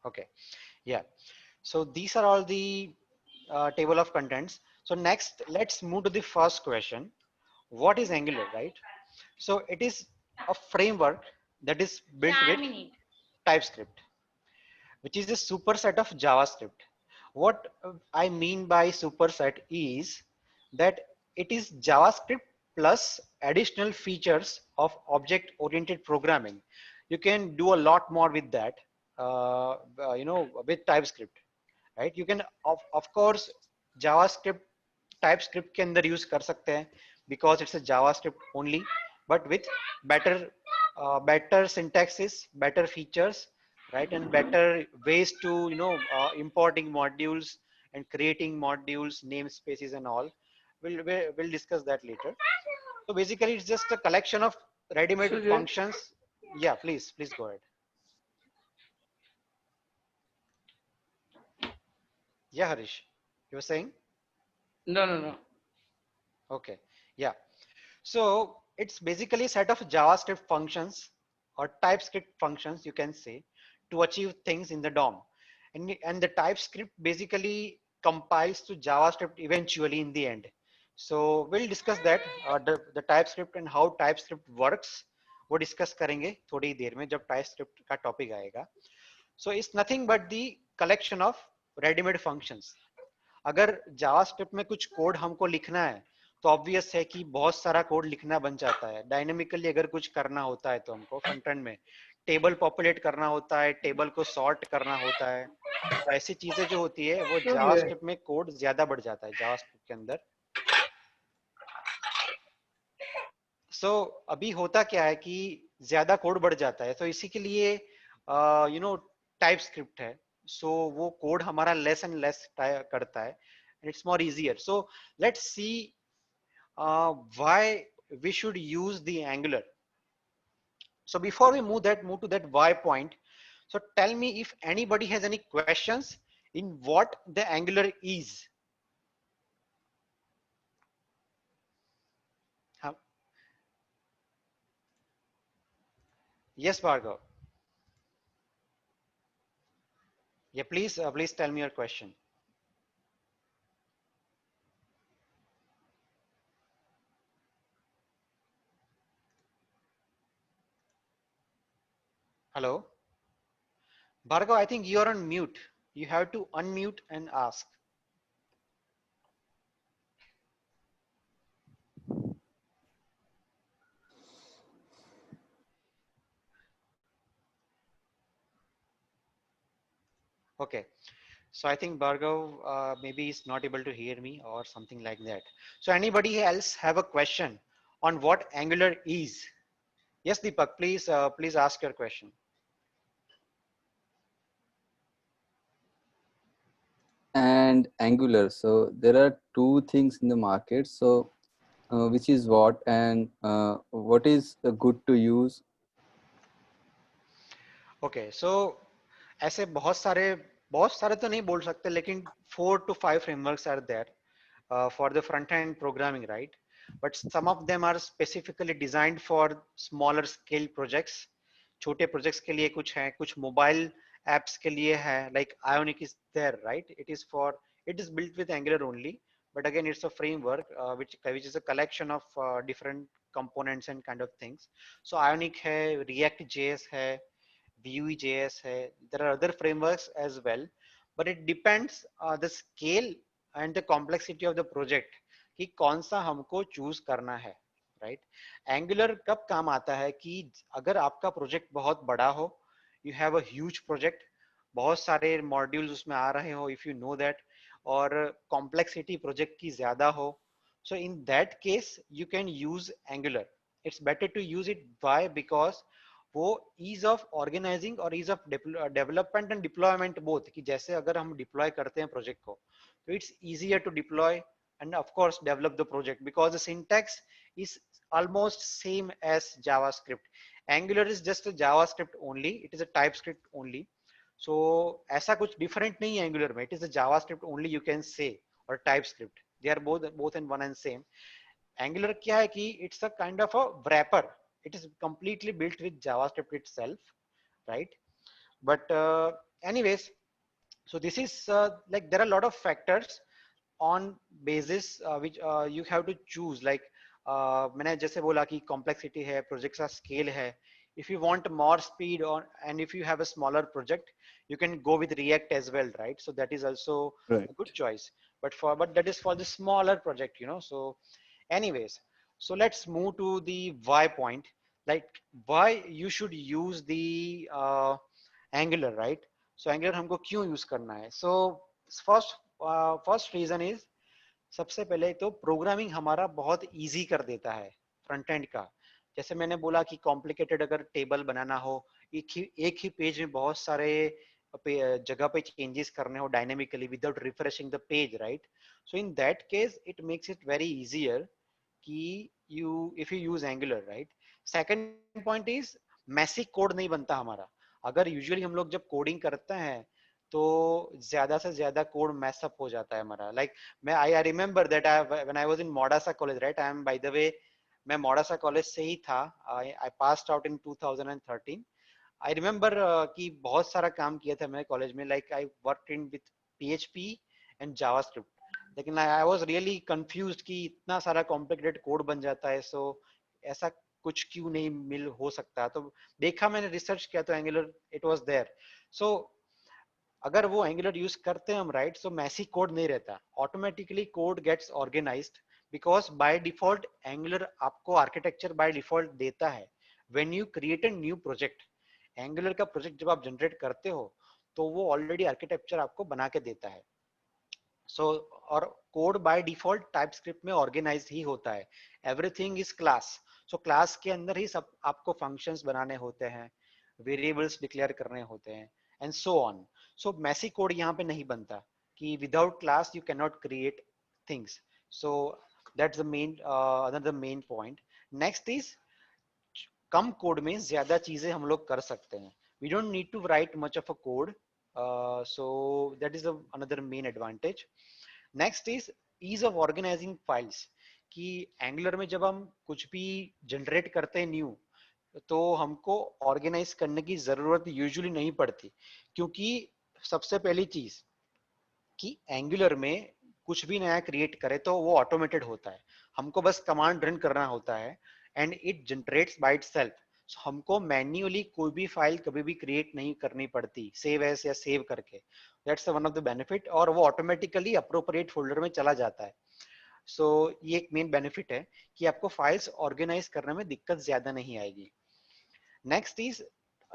Okay. Yeah. So these are all the table of contents. So next, let's move to the first question. What is Angular, right? So it is a framework that is built with 4 minutes. TypeScript, which is a superset of JavaScript. What I mean by superset is that it is JavaScript plus additional features of object-oriented programming. You can do a lot more with that, with TypeScript, right? You can, of course, JavaScript, TypeScript के अंदर use कर सकते हैं because it's a JavaScript only, but with better, better syntaxes, better features, right, and better ways to importing modules and creating modules, namespaces, and all. We'll discuss that later. So basically, it's just a collection of ready-made So Jay, functions. Yeah, please go ahead. Yeah, Harish, you were saying? no. Okay, yeah. So it's basically a set of JavaScript functions or TypeScript functions, you can say, to achieve things in the DOM. And the TypeScript basically compiles to JavaScript eventually in the end. So we'll discuss that, the TypeScript and how TypeScript works. वो discuss करेंगे थोड़ी देर में जब TypeScript का topic आएगा. So it's nothing but the collection of ready-made functions. अगर JavaScript में कुछ कोड हमको लिखना है तो ऑब्वियस है कि बहुत सारा कोड लिखना बन जाता है. डायनेमिकली अगर कुछ करना होता है तो हमको फ्रंट एंड में टेबल पॉपुलेट करना होता है, टेबल को सॉर्ट करना होता है, तो ऐसी चीजें जो होती है वो So Jay, जावास्क्रिप्ट में कोड ज्यादा बढ़ जाता है जावास्क्रिप्ट के अंदर. सो अभी होता क्या है कि ज्यादा कोड बढ़ जाता है, तो इसी के लिए टाइप स्क्रिप्ट है. सो वो कोड हमारा लेस एंड लेस करता है, and it's more easier. So let's see why we should use the Angular. So before we move to that why point, so tell me if anybody has any questions in what the Angular is. Huh? Yes, Bhargav. Yeah, please tell me your question. Hello, Bhargav, I think you're on mute. You have to unmute and ask. Okay. So I think Bhargav maybe is not able to hear me or something like that. So anybody else have a question on what Angular is? Yes, Deepak, please ask your question. and Angular. So there are two things in the market. So which is what, and what is good to use? Okay, so ऐसे बहुत सारे तो नहीं बोल सकते, लेकिन 4 to 5 frameworks are there for the front end programming, right? But some of them are specifically designed for smaller scale projects. छोटे projects के लिए कुछ है, कुछ mobile apps के लिए है, like Ionic is there, right? It is built with Angular only, but again it's a framework which is a collection of different components and kind of things. So Ionic है, React JS है, Vue.js hai. There are other frameworks as well, but it depends the scale and the complexity of the project कि कौन सा हमको choose करना है, right? Angular कब काम आता है कि अगर आपका प्रोजेक्ट बहुत बड़ा हो, you have a huge project, बहुत सारे मॉड्यूल्स उसमें आ रहे हो, if you know that, और complexity प्रोजेक्ट की ज्यादा हो, so in that case you can use Angular. It's better to use it. Why? Because वो ईज ऑफ ऑर्गेनाइजिंग और ease of development and deployment both, कि जैसे अगर हम डिप्लॉय करते हैं प्रोजेक्ट को तो it's easier to deploy and of course develop the project because the syntax is almost same as JavaScript. Angular is just a JavaScript only, it is a TypeScript only. So ऐसा कुछ different नहीं है Angular में, it is a JavaScript only you can say, or TypeScript. They are both in one and same. Angular क्या है कि it's a kind of a wrapper. It is completely built with JavaScript itself, right? But anyways, so this is like there are a lot of factors on basis which you have to choose, like मैंने जैसे बोला कि complexity है, project का scale है. If you want more speed on, and if you have a smaller project, you can go with React as well, right? So that is also Right. a good choice. But that is for the smaller project, you know. So anyways, so let's move to the why point, like why you should use the Angular, right? So Angular हमको क्यों use करना है? So first reason is, सबसे पहले तो programming हमारा बहुत easy कर देता है फ्रंट एंड का. जैसे मैंने बोला कि कॉम्प्लिकेटेड अगर टेबल बनाना हो, एक ही पेज में बहुत सारे जगह पे चेंजेस करने हो dynamically without refreshing the page, right? So in that case it makes it very easier कि you if you use Angular, right? Second point is messy code नहीं बनता हमारा. अगर यूजुअली हम लोग जब कोडिंग करते हैं तो ज्यादा से ज्यादा कोड मैसअप हो जाता है हमारा. लाइक मैं I remember that I when I was in Modasa college, right? I am by the way, मैं मोडासा कॉलेज से ही था. I passed out in 2013. I remember कि बहुत सारा काम किया था मैं कॉलेज में. Like I worked in with PHP and JavaScript. लेकिन आई वाज रियली कंफ्यूज्ड कि इतना सारा कॉम्प्लिकेटेड कोड बन जाता है. सो ऐसा कुछ क्यों नहीं मिल हो सकता? तो देखा, मैंने रिसर्च किया तो एंगुलर इट वाज देयर. सो अगर वो एंगुलर यूज करते हैं हम, राइट, सो मैसी कोड नहीं रहता, automatically code gets organised. Because by default Angular आपको आर्किटेक्चर बाय डिफॉल्ट देता है. When you create a new project, Angular का प्रोजेक्ट जब आप जनरेट करते हो तो वो ऑलरेडी आर्किटेक्चर आपको बना के देता है. सो और कोड बाय डिफॉल्ट टाइपस्क्रिप्ट में ऑर्गेनाइज ही होता है. Everything is class. So class के अंदर ही सब आपको फंक्शंस बनाने होते हैं, वेरिएबल्स डिक्लेयर करने होते हैं, and so on. So messy code यहाँ पे नहीं बनता कि without class you can not create things. So that's the main another main point. Next is कम कोड में ज्यादा चीजें हम लोग कर सकते हैं. We don't need to write much of a code. So that is another main advantage. Next is ease of organizing files. कि एंगुलर में जब हम कुछ भी जनरेट करते हैं न्यू, तो हमको ऑर्गेनाइज करने की जरूरत यूजुअली नहीं पड़ती. क्योंकि सबसे पहली चीज कि एंगुलर में कुछ भी नया क्रिएट करे तो वो ऑटोमेटेड होता है. हमको बस कमांड रन करना होता है and it generates by itself. हमको मैन्युअली कोई भी फाइल कभी भी क्रिएट नहीं करनी पड़ती सेव एज या सेव करके. That's one of the benefit. और वो ऑटोमेटिकली अप्रोप्रिएट फोल्डर में चला जाता है. सो ये एक मेन बेनिफिट है कि आपको फाइल्स ऑर्गेनाइज करने में दिक्कत ज्यादा नहीं आएगी. Next is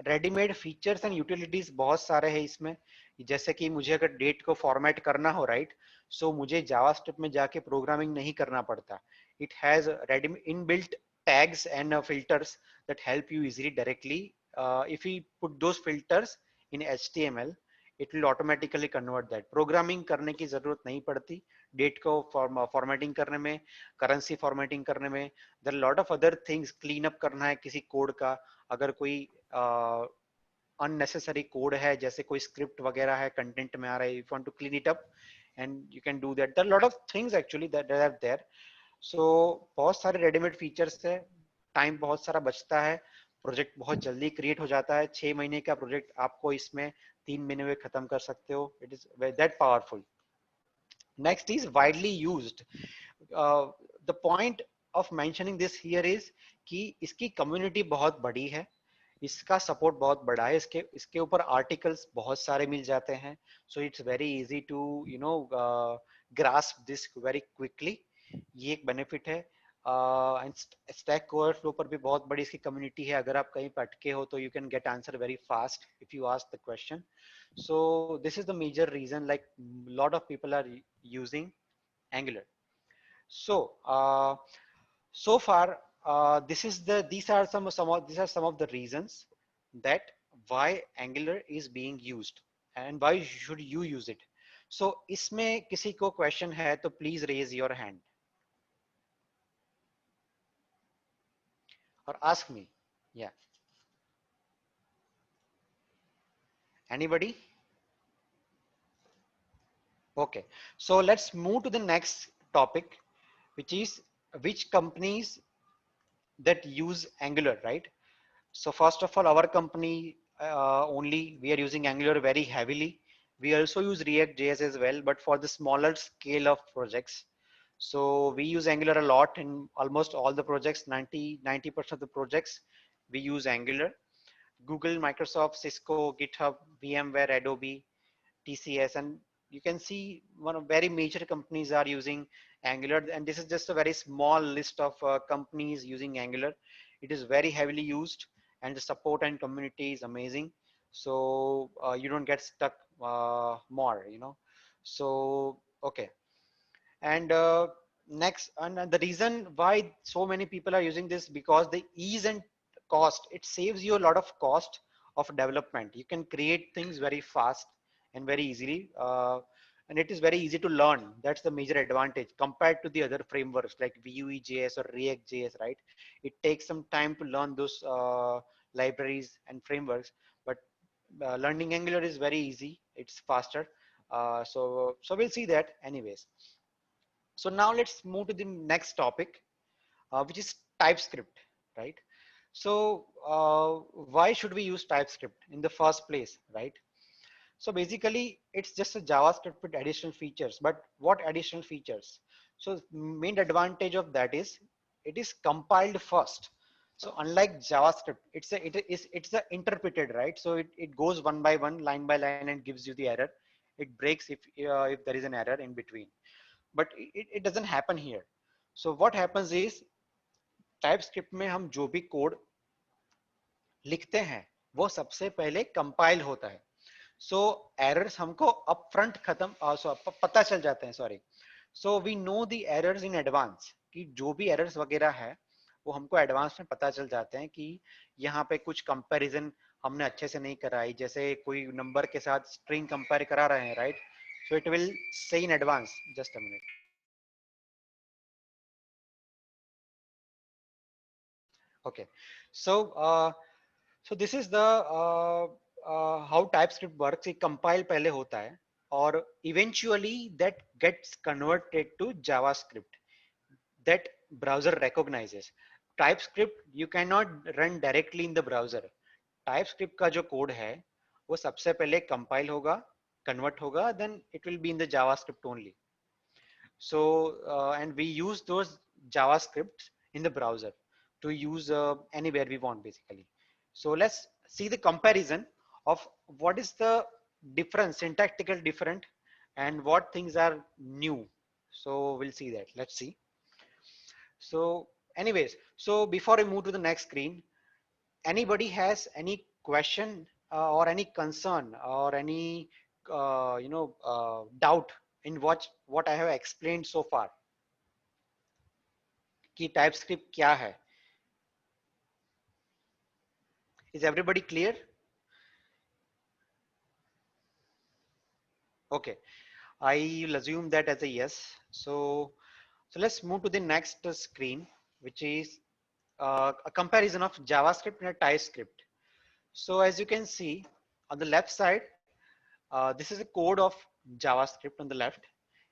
readymade features and utilities बहुत सारे हैं इसमें. जैसे कि मुझे अगर डेट को फॉर्मेट करना हो, राइट, सो मुझे जावास्क्रिप्ट में जाके प्रोग्रामिंग नहीं करना पड़ता. It has ready inbuilt tags and filters that help you easily directly. If you put those filters in HTML, it will automatically convert that. Programming करने की जरूरत नहीं पड़ती डेट को फॉर्मेटिंग करने में, करेंसी फॉर्मेटिंग करने में. There are lot of other things. Clean up करना है किसी कोड का, अगर कोई अननेसेसरी कोड है, जैसे कोई स्क्रिप्ट वगैरह है कंटेंट में आ रहा है, you want to clean it up and you can do that. There are lot of things actually that are there. So बहुत सारे रेडीमेड फीचर्स है, टाइम बहुत सारा बचता है, प्रोजेक्ट बहुत जल्दी क्रिएट हो जाता है. 6 महीने का प्रोजेक्ट आपको इसमें 3 महीने में खत्म कर सकते हो. It is that powerful. Next is widely used. The point of mentioning this here is कि इसकी कम्युनिटी बहुत बड़ी है, इसका सपोर्ट बहुत बड़ा है, इसके ऊपर आर्टिकल्स बहुत सारे मिल जाते हैं. So it's very easy to you know grasp this very quickly. ये एक बेनिफिट है. स्टैक ओवरफ्लो पर भी बहुत बड़ी इसकी कम्युनिटी है. अगर आप कहीं पे अटके हो तो you can get answer very fast if you ask the question. So this is the major reason like lot of people are using Angular. So so far these are some of the reasons that why Angular is being used and why should you use it. So इसमें किसी को question है तो please raise your hand or ask me. Yeah, anybody? Okay, so let's move to the next topic, which is which companies that use Angular, right? So first of all, our company only. We are using Angular very heavily. We also use React.js as well, but for the smaller scale of projects. So we use Angular a lot in almost all the projects. 90% of the projects we use Angular. Google, Microsoft, Cisco, GitHub, VMware, Adobe, TCS, and you can see one of very major companies are using Angular, and this is just a very small list of companies using Angular. It is very heavily used, and the support and community is amazing. So you don't get stuck more, you know. So okay, and next, and the reason why so many people are using this, because the ease and cost, it saves you a lot of cost of development. You can create things very fast and very easily, and it is very easy to learn. That's the major advantage compared to the other frameworks like Vue.js or React.js, right? It takes some time to learn those libraries and frameworks, but learning Angular is very easy. It's faster. So we'll see that anyways. So now let's move to the next topic, which is TypeScript, right? So why should we use TypeScript in the first place, right? So basically, it's just a JavaScript with additional features. But what additional features? So main advantage of that is it is compiled first. So unlike JavaScript, it's the interpreted, right? So it goes one by one, line by line, and gives you the error. It breaks if there is an error in between, but it doesn't happen here. So what happens is TypeScript में हम जो भी code लिखते हैं वो सबसे पहले compile होता है. सो एरर्स हमको अपफ्रंट खत्म पता चल जाते हैं. Sorry, so we know the errors in advance, कि जो भी एरर्स वगैरह है वो हमको एडवांस में पता चल जाते हैं कि यहाँ पे कुछ कंपैरिजन हमने अच्छे से नहीं कराई, जैसे कोई नंबर के साथ स्ट्रिंग कंपेयर करा रहे हैं, right? So it will say in advance. Just a minute. Okay, so so this is the how TypeScript works. ये compile पहले होता है और eventually that gets converted to JavaScript that browser recognizes. TypeScript you cannot run directly in the browser. TypeScript का जो code है वो सबसे पहले compile होगा, convert होगा, then it will be in the JavaScript only. So and we use those JavaScripts in the browser to use anywhere we want basically. So let's see the comparison of what is the difference, syntactical different, and what things are new. So we'll see that. Let's see. So anyways, so before I move to the next screen, anybody has any question or any concern or any doubt in what I have explained so far? कि TypeScript क्या है? Is everybody clear? Okay, I will assume that as a yes. So let's move to the next screen, which is a comparison of JavaScript and TypeScript. So as you can see on the left side, this is a code of JavaScript on the left.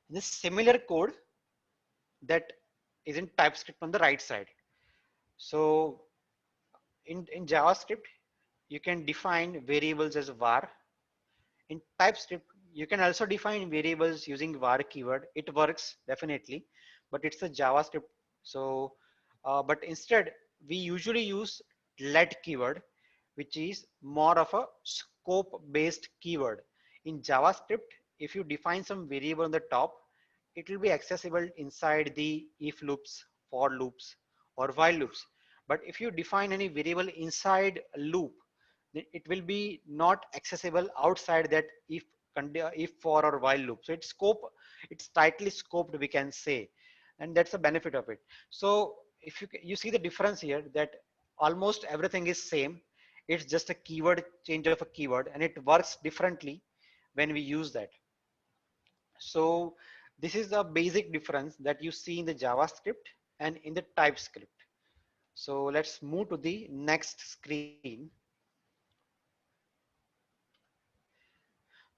This similar code that is in TypeScript on the right side. So in JavaScript, you can define variables as var. In TypeScript, you can also define variables using var keyword. It works definitely, but it's a JavaScript. So, but instead, we usually use let keyword, which is more of a scope-based keyword. In JavaScript, if you define some variable on the top, it will be accessible inside the if loops, for loops, or while loops. But if you define any variable inside a loop, then it will be not accessible outside that if for or while loop. So it's tightly scoped, we can say, and that's the benefit of it. So if you see the difference here, that almost everything is same. It's just a keyword change of a keyword, and it works differently when we use that. So this is the basic difference that you see in the JavaScript and in the TypeScript. So let's move to the next screen.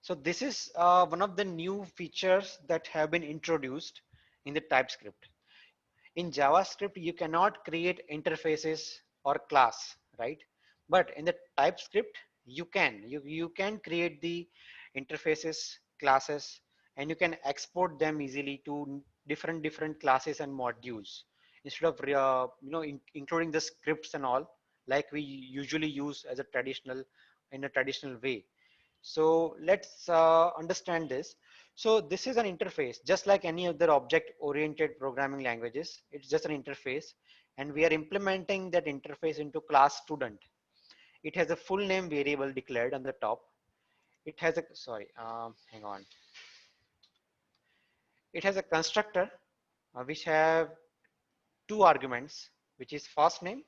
So this is one of the new features that have been introduced in the TypeScript. In JavaScript, you cannot create interfaces or class, right? But in the TypeScript, you can create the interfaces, classes, and you can export them easily to different classes and modules instead of including the scripts and all like we usually use as a traditional in a traditional way. So let's understand this. So this is an interface just like any other object oriented programming languages. It's just an interface, and we are implementing that interface into class student. It has a full name variable declared on the top. It has a, sorry, hang on. It has a constructor which have two arguments, which is first name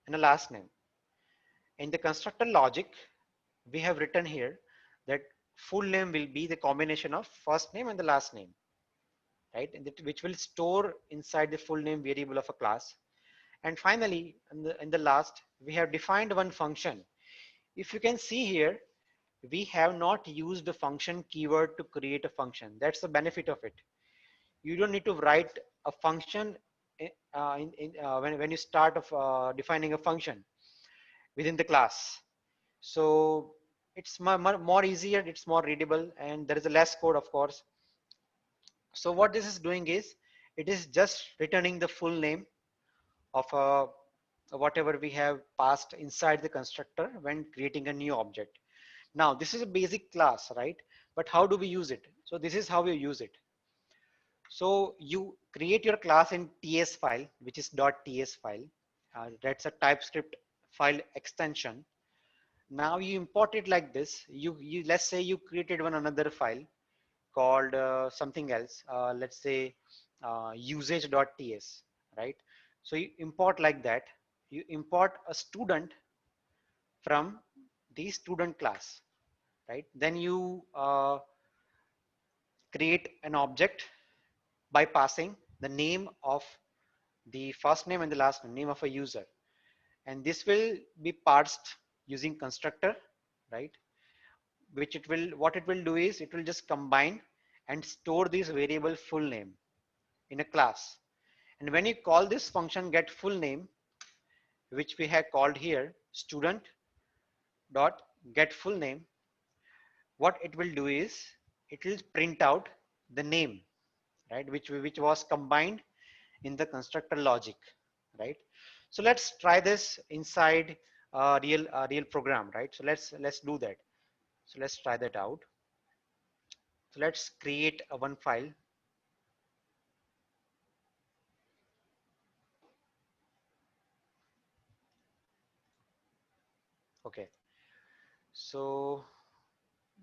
and a last name. In the constructor logic, we have written here that full name will be the combination of first name and the last name, right? And which will store inside the full name variable of a class. And finally, in the last, we have defined one function. If you can see here, we have not used the function keyword to create a function. That's the benefit of it. You don't need to write a function when you start of defining a function within the class. So it's more easier, it's more readable, and there is a less code, of course. So what this is doing is, it is just returning the full name of whatever we have passed inside the constructor when creating a new object. Now, this is a basic class, right? But how do we use it? So this is how we use it. So you create your class in TS file, which is .ts file. That's a TypeScript file extension. Now you import it like this. You let's say you created one another file called something else. Let's say usage.ts, right? So you import like that. You import a student from the student class, right? Then you create an object by passing the name of the first name and the last name of a user, and this will be parsed using constructor, right? Which it will, what it will do is it will just combine and store this variable full name in a class. And when you call this function get full name, which we have called here student dot get full name, what it will do is it will print out the name, right, which was combined in the constructor logic, right? So let's try this inside a real program, right? So let's do that. So let's try that out. So let's create a one file. Okay, so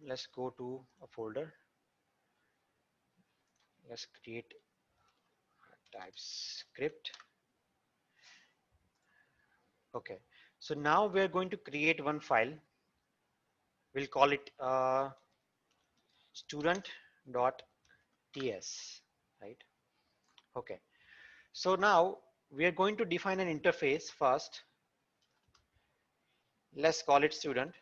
let's go to a folder. Let's create TypeScript. Okay, so now we're going to create one file. We'll call it student.ts, right? Okay, so now we are going to define an interface first. Let's call it student,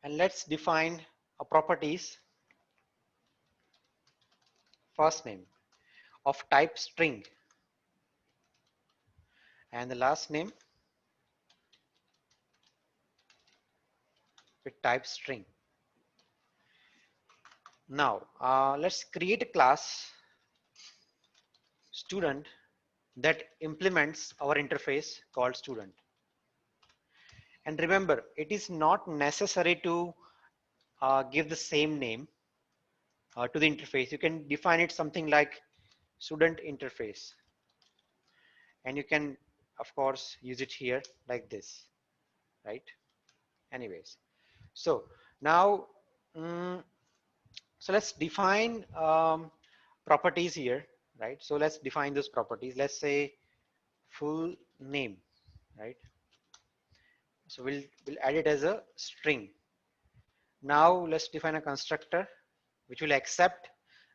and let's define a properties first name of type string and the last name with type string. Now let's create a class student that implements our interface called student. And remember, it is not necessary to give the same name to the interface. You can define it something like student interface, and you can of course use it here like this, right? Anyways, so now so let's define properties here, right? So let's define those properties. Let's say full name, right? So we'll add it as a string. Now let's define a constructor which will accept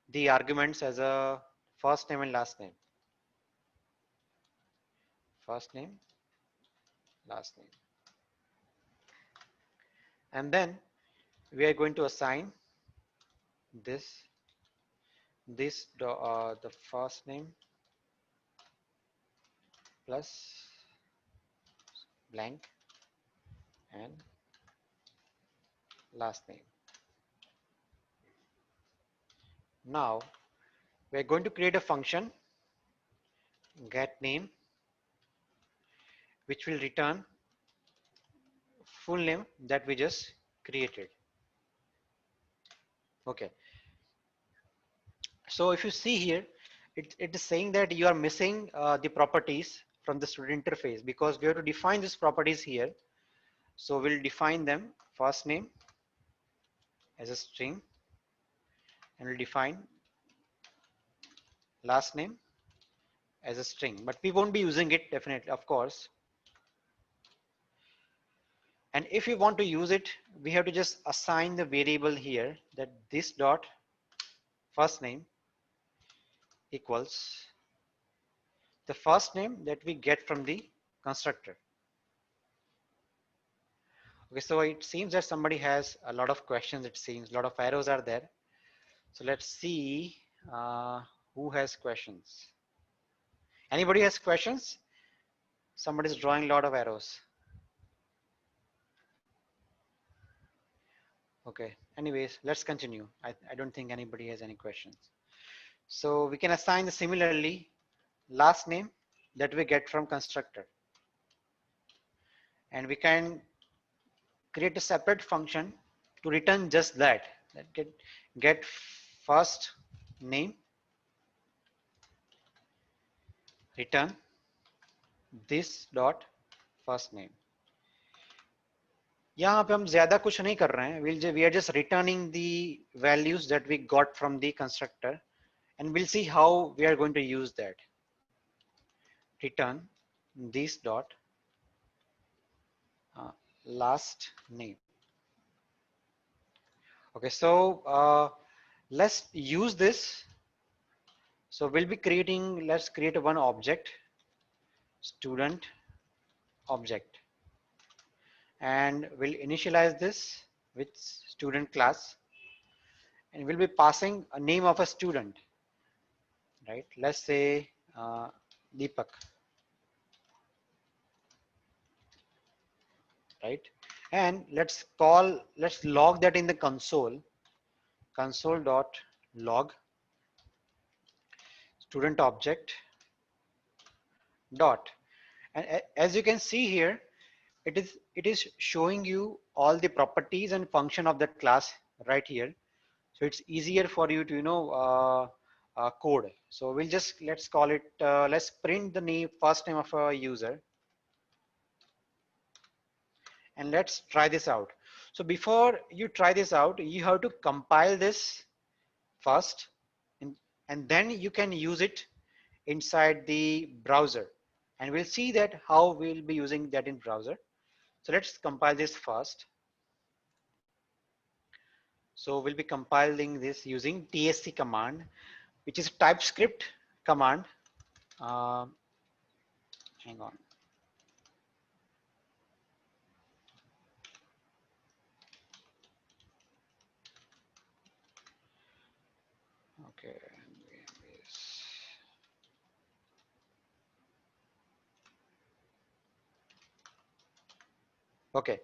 the arguments as a first name and last name. First name, last name. And then we are going to assign this the first name plus blank and last name. Now we're going to create a function get name, which will return full name that we just created. Okay. So if you see here, it is saying that you are missing the properties from the student interface because we have to define these properties here. So we'll define them first name as a string and we'll define last name as a string, but we won't be using it definitely, of course. And if you want to use it, we have to just assign the variable here that this dot first name equals the first name that we get from the constructor. Okay, so it seems that somebody has a lot of questions. It seems a lot of arrows are there. So let's see who has questions. Anybody has questions? Somebody's drawing a lot of arrows. Okay, anyways, let's continue. I don't think anybody has any questions. So we can assign the similarly last name that we get from constructor. And we can create a separate function to return just that get first name return this dot first name. यहाँ पे हम ज्यादा कुछ नहीं कर रहे हैं. We are just returning the values that we got from the constructor, and we'll see how we are going to use that. Return this dot last name. Okay, so let's use this. So we'll be creating, let's create one object, student object, and we'll initialize this with student class, and we'll be passing a name of a student, right? Let's say Deepak, right? And let's log that in the console.log student object dot, and as you can see here, it is showing you all the properties and function of that class right here. So it's easier for you to code. So we'll just let's call it let's print the first name of a user, and let's try this out. So before you try this out, you have to compile this first, and then you can use it inside the browser, and we'll see that how we'll be using that in browser. So let's compile this first. So we'll be compiling this using tsc command, which is a TypeScript command. Hang on. Okay. Okay.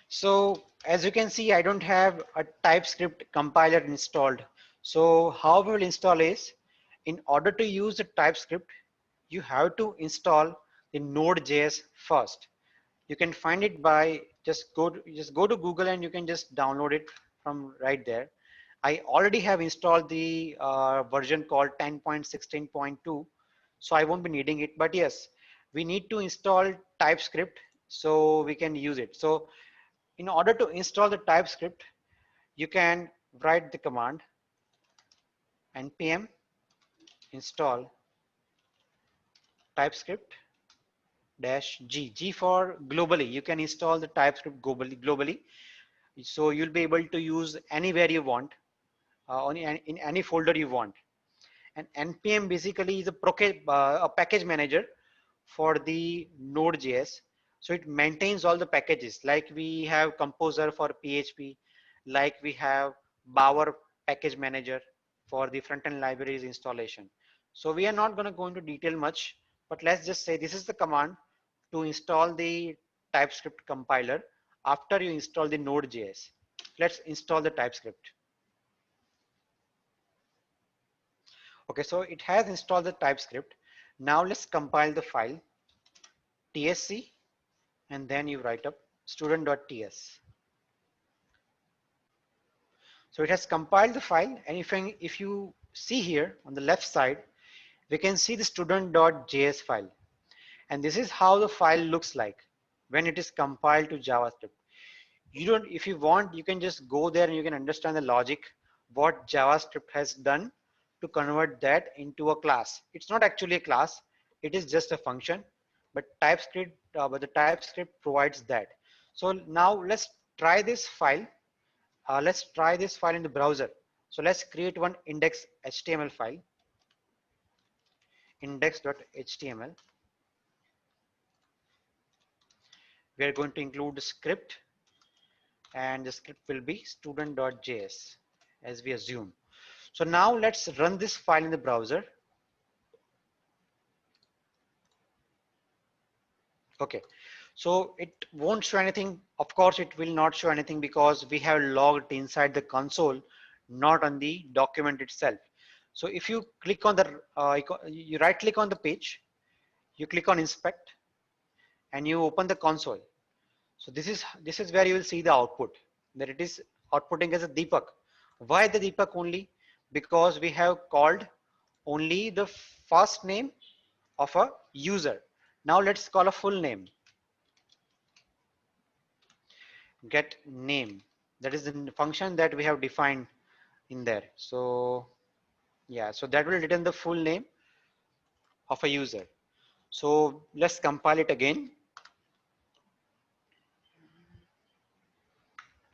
So as you can see, I don't have a TypeScript compiler installed. So how we will install is, in order to use the TypeScript, you have to install the Node.js first. You can find it by just go to Google and you can just download it from right there. I already have installed the version called 10.16.2, so I won't be needing it. But yes, we need to install TypeScript so we can use it. So in order to install the TypeScript, you can write the command npm install TypeScript -g for globally. You can install the TypeScript globally. So you'll be able to use anywhere you want, in any folder you want. And npm basically is a package manager for the Node.js. So it maintains all the packages, like we have Composer for PHP, like we have Bower package manager for the front-end libraries installation. So we are not going to go into detail much, but let's just say this is the command to install the TypeScript compiler after you install the Node.js. Let's install the TypeScript. Okay, so it has installed the TypeScript. Now let's compile the file tsc, and then you write up student.ts. So it has compiled the file, and if you see here on the left side, we can see the student.js file. And this is how the file looks like when it is compiled to JavaScript. If you want, you can just go there and you can understand the logic, what JavaScript has done to convert that into a class. It's not actually a class, it is just a function, but the TypeScript provides that. So now let's try this file. Let's try this file in the browser. So let's create one index.html file, index.html. We are going to include the script, and the script will be student.js as we assume. So now let's run this file in the browser. Okay, so it won't show anything. Of course, it will not show anything because we have logged inside the console, not on the document itself. So if you click on the, you right click on the page, you click on inspect, and you open the console. So this is where you will see the output, that it is outputting as a Deepak. Why the Deepak only? Because we have called only the first name of a user. Now let's call a full name. Get name. That is the function that we have defined in there. So yeah, so that will return the full name of a user. So let's compile it again.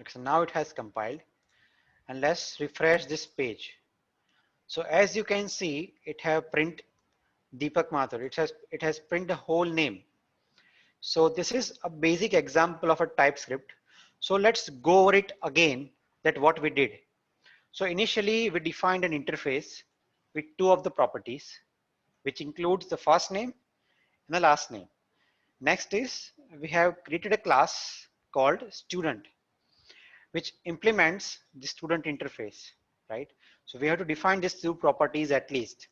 Okay, so now it has compiled, and let's refresh this page. So as you can see, it have print Deepak Mathur. It has print the whole name. So this is a basic example of a TypeScript. So let's go over it again, that what we did. So initially we defined an interface with two of the properties, which includes the first name and the last name. Next is we have created a class called student, which implements the student interface, right? So we have to define these two properties at least.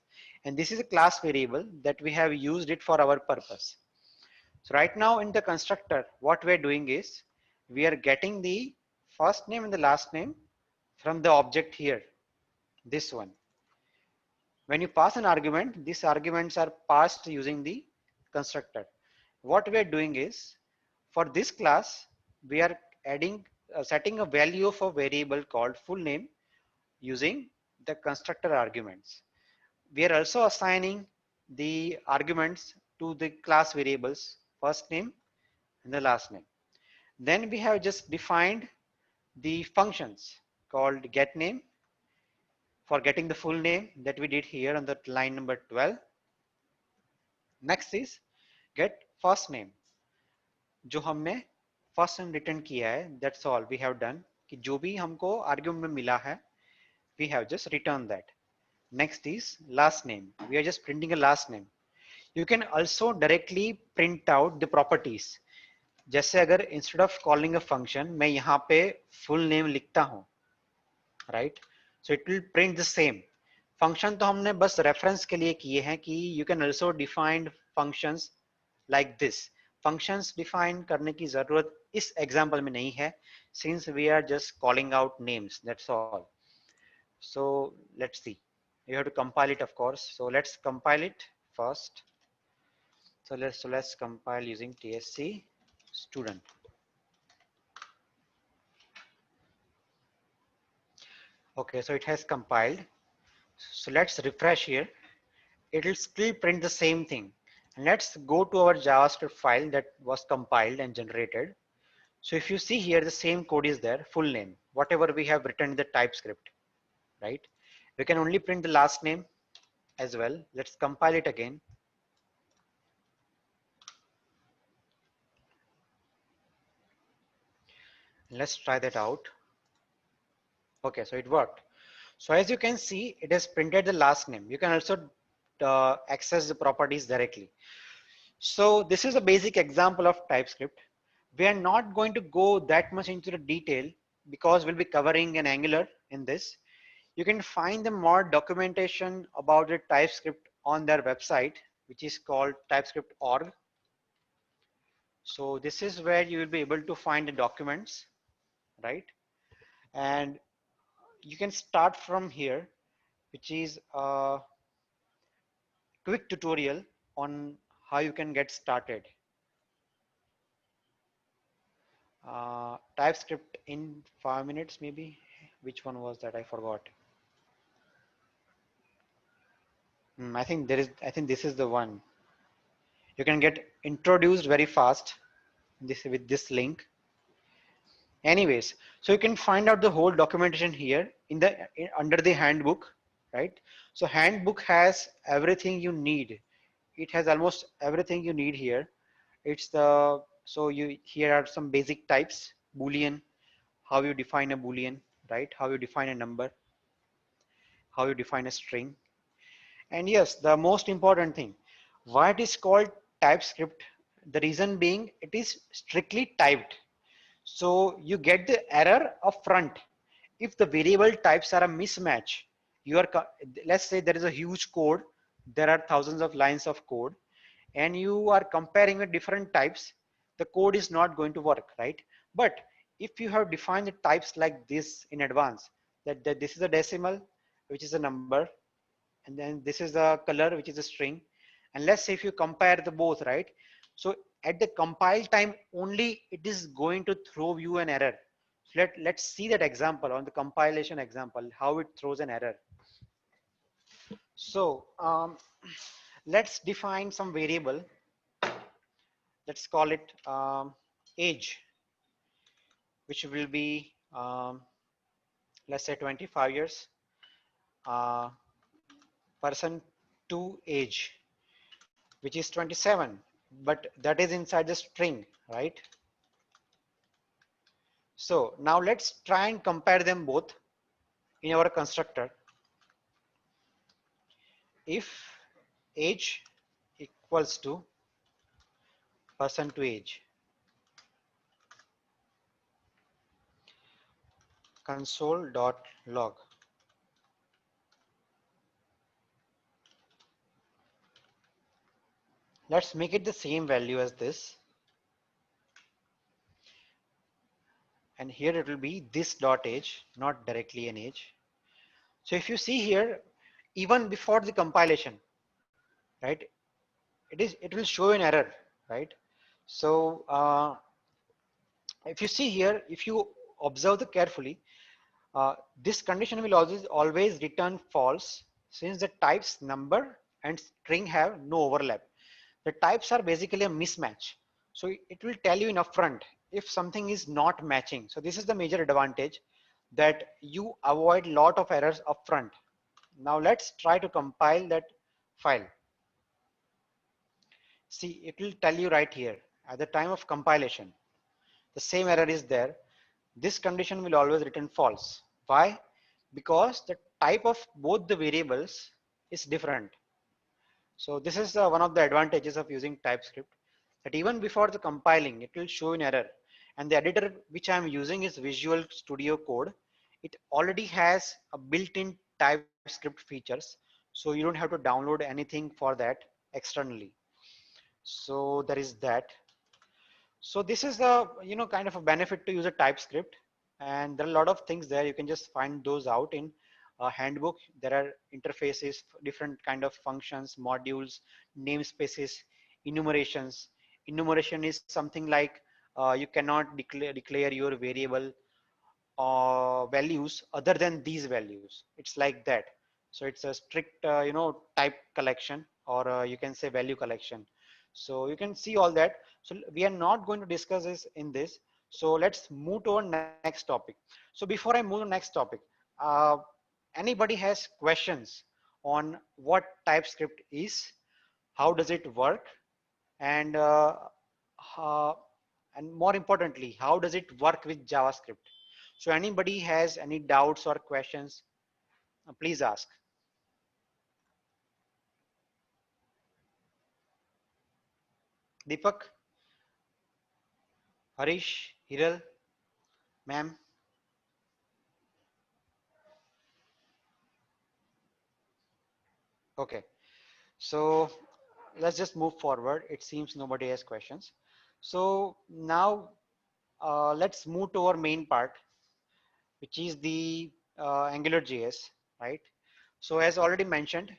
And this is a class variable that we have used it for our purpose. So right now in the constructor, what we're doing is we are getting the first name and the last name from the object here, this one. When you pass an argument, these arguments are passed using the constructor. What we are doing is, for this class, we are setting a value of a variable called full name using the constructor arguments. We are also assigning the arguments to the class variables, first name and the last name. Then we have just defined the functions called get name for getting the full name that we did here on the line number 12. Next is get first name, जो हमने first name return किया है, that's all we have done, कि जो भी हमको argument में मिला है, we have just returned that. Next is last name. We are just printing a last name. You can also directly print out the properties. जैसे अगर instead of calling a function, मैं यहाँ पे full name लिखता हूँ, right? So it will print the same. Function तो हमने बस reference के लिए किए हैं कि you can also define functions like this. Functions define करने की जरूरत इस example में नहीं है, since we are just calling out names. That's all. So let's see. You have to compile it, of course. So let's compile it first. So let's compile using tsc student. Okay, so it has compiled. So let's refresh here. It will still print the same thing. And let's go to our JavaScript file that was compiled and generated. So if you see here, the same code is there, full name, whatever we have written in the TypeScript, right? We can only print the last name as well. Let's compile it again. Let's try that out. Okay, so it worked. So as you can see, it has printed the last name. You can also access the properties directly. So this is a basic example of TypeScript. We are not going to go that much into the detail because we'll be covering an Angular in this. You can find the more documentation about the TypeScript on their website, which is called typescript.org. So this is where you will be able to find the documents, right? And you can start from here, which is a quick tutorial on how you can get started. TypeScript in 5 minutes, maybe. Which one was that? I forgot. I think there is. I think this is the one. You can get introduced very fast. This with this link. Anyways, so you can find out the whole documentation here in the under the handbook, right? So handbook has everything you need. It has almost everything you need here. It's the so you here are some basic types: Boolean, how you define a Boolean, right? How you define a number, how you define a string. And yes, the most important thing, why it is called TypeScript, the reason being it is strictly typed. So you get the error up front. If the variable types are a mismatch, you are, let's say there is a huge code, there are thousands of lines of code, and you are comparing with different types, the code is not going to work, right? But if you have defined the types like this in advance, that this is a decimal, which is a number, and then this is the color, which is a string, and let's say if you compare the both, right? So at the compile time only it is going to throw you an error. So let's see that example on the compilation example, how it throws an error. So let's define some variable. Let's call it age, which will be let's say 25 years. uh, Person to age, which is 27, but that is inside the string, right? So now let's try and compare them both in our constructor. If age equals to person to age, console.log. Let's make it the same value as this. And here it will be this dot age, not directly an age. So if you see here, even before the compilation, right, it will show an error, right? So if you see here, if you observe the carefully, this condition will always return false since the types number and string have no overlap. The types are basically a mismatch. So it will tell you in upfront if something is not matching. So this is the major advantage, that you avoid lot of errors upfront. Now let's try to compile that file. See, it will tell you right here at the time of compilation, the same error is there. This condition will always return false. Why? Because the type of both the variables is different. So this is one of the advantages of using TypeScript, that even before the compiling, it will show an error. And the editor which I'm using is Visual Studio Code. It already has a built-in TypeScript features. So you don't have to download anything for that externally. So there is that. So this is the kind of a benefit to use a TypeScript, and there are a lot of things there. You can just find those out in a handbook. There are interfaces, different kind of functions, modules, namespaces, enumerations. Enumeration is something like you cannot declare your variable values other than these values. It's like that. So it's a strict type collection, or you can say value collection. So you can see all that. So we are not going to discuss this in this. So let's move to our next topic. So before I move to the next topic, uh, anybody has questions on what TypeScript is, how does it work, and uh, and more importantly, how does it work with JavaScript? So anybody has any doubts or questions, please ask. Deepak? Harish, Hiral, ma'am. Okay, so let's just move forward. It seems nobody has questions. So now let's move to our main part, which is the AngularJS, right? So as already mentioned,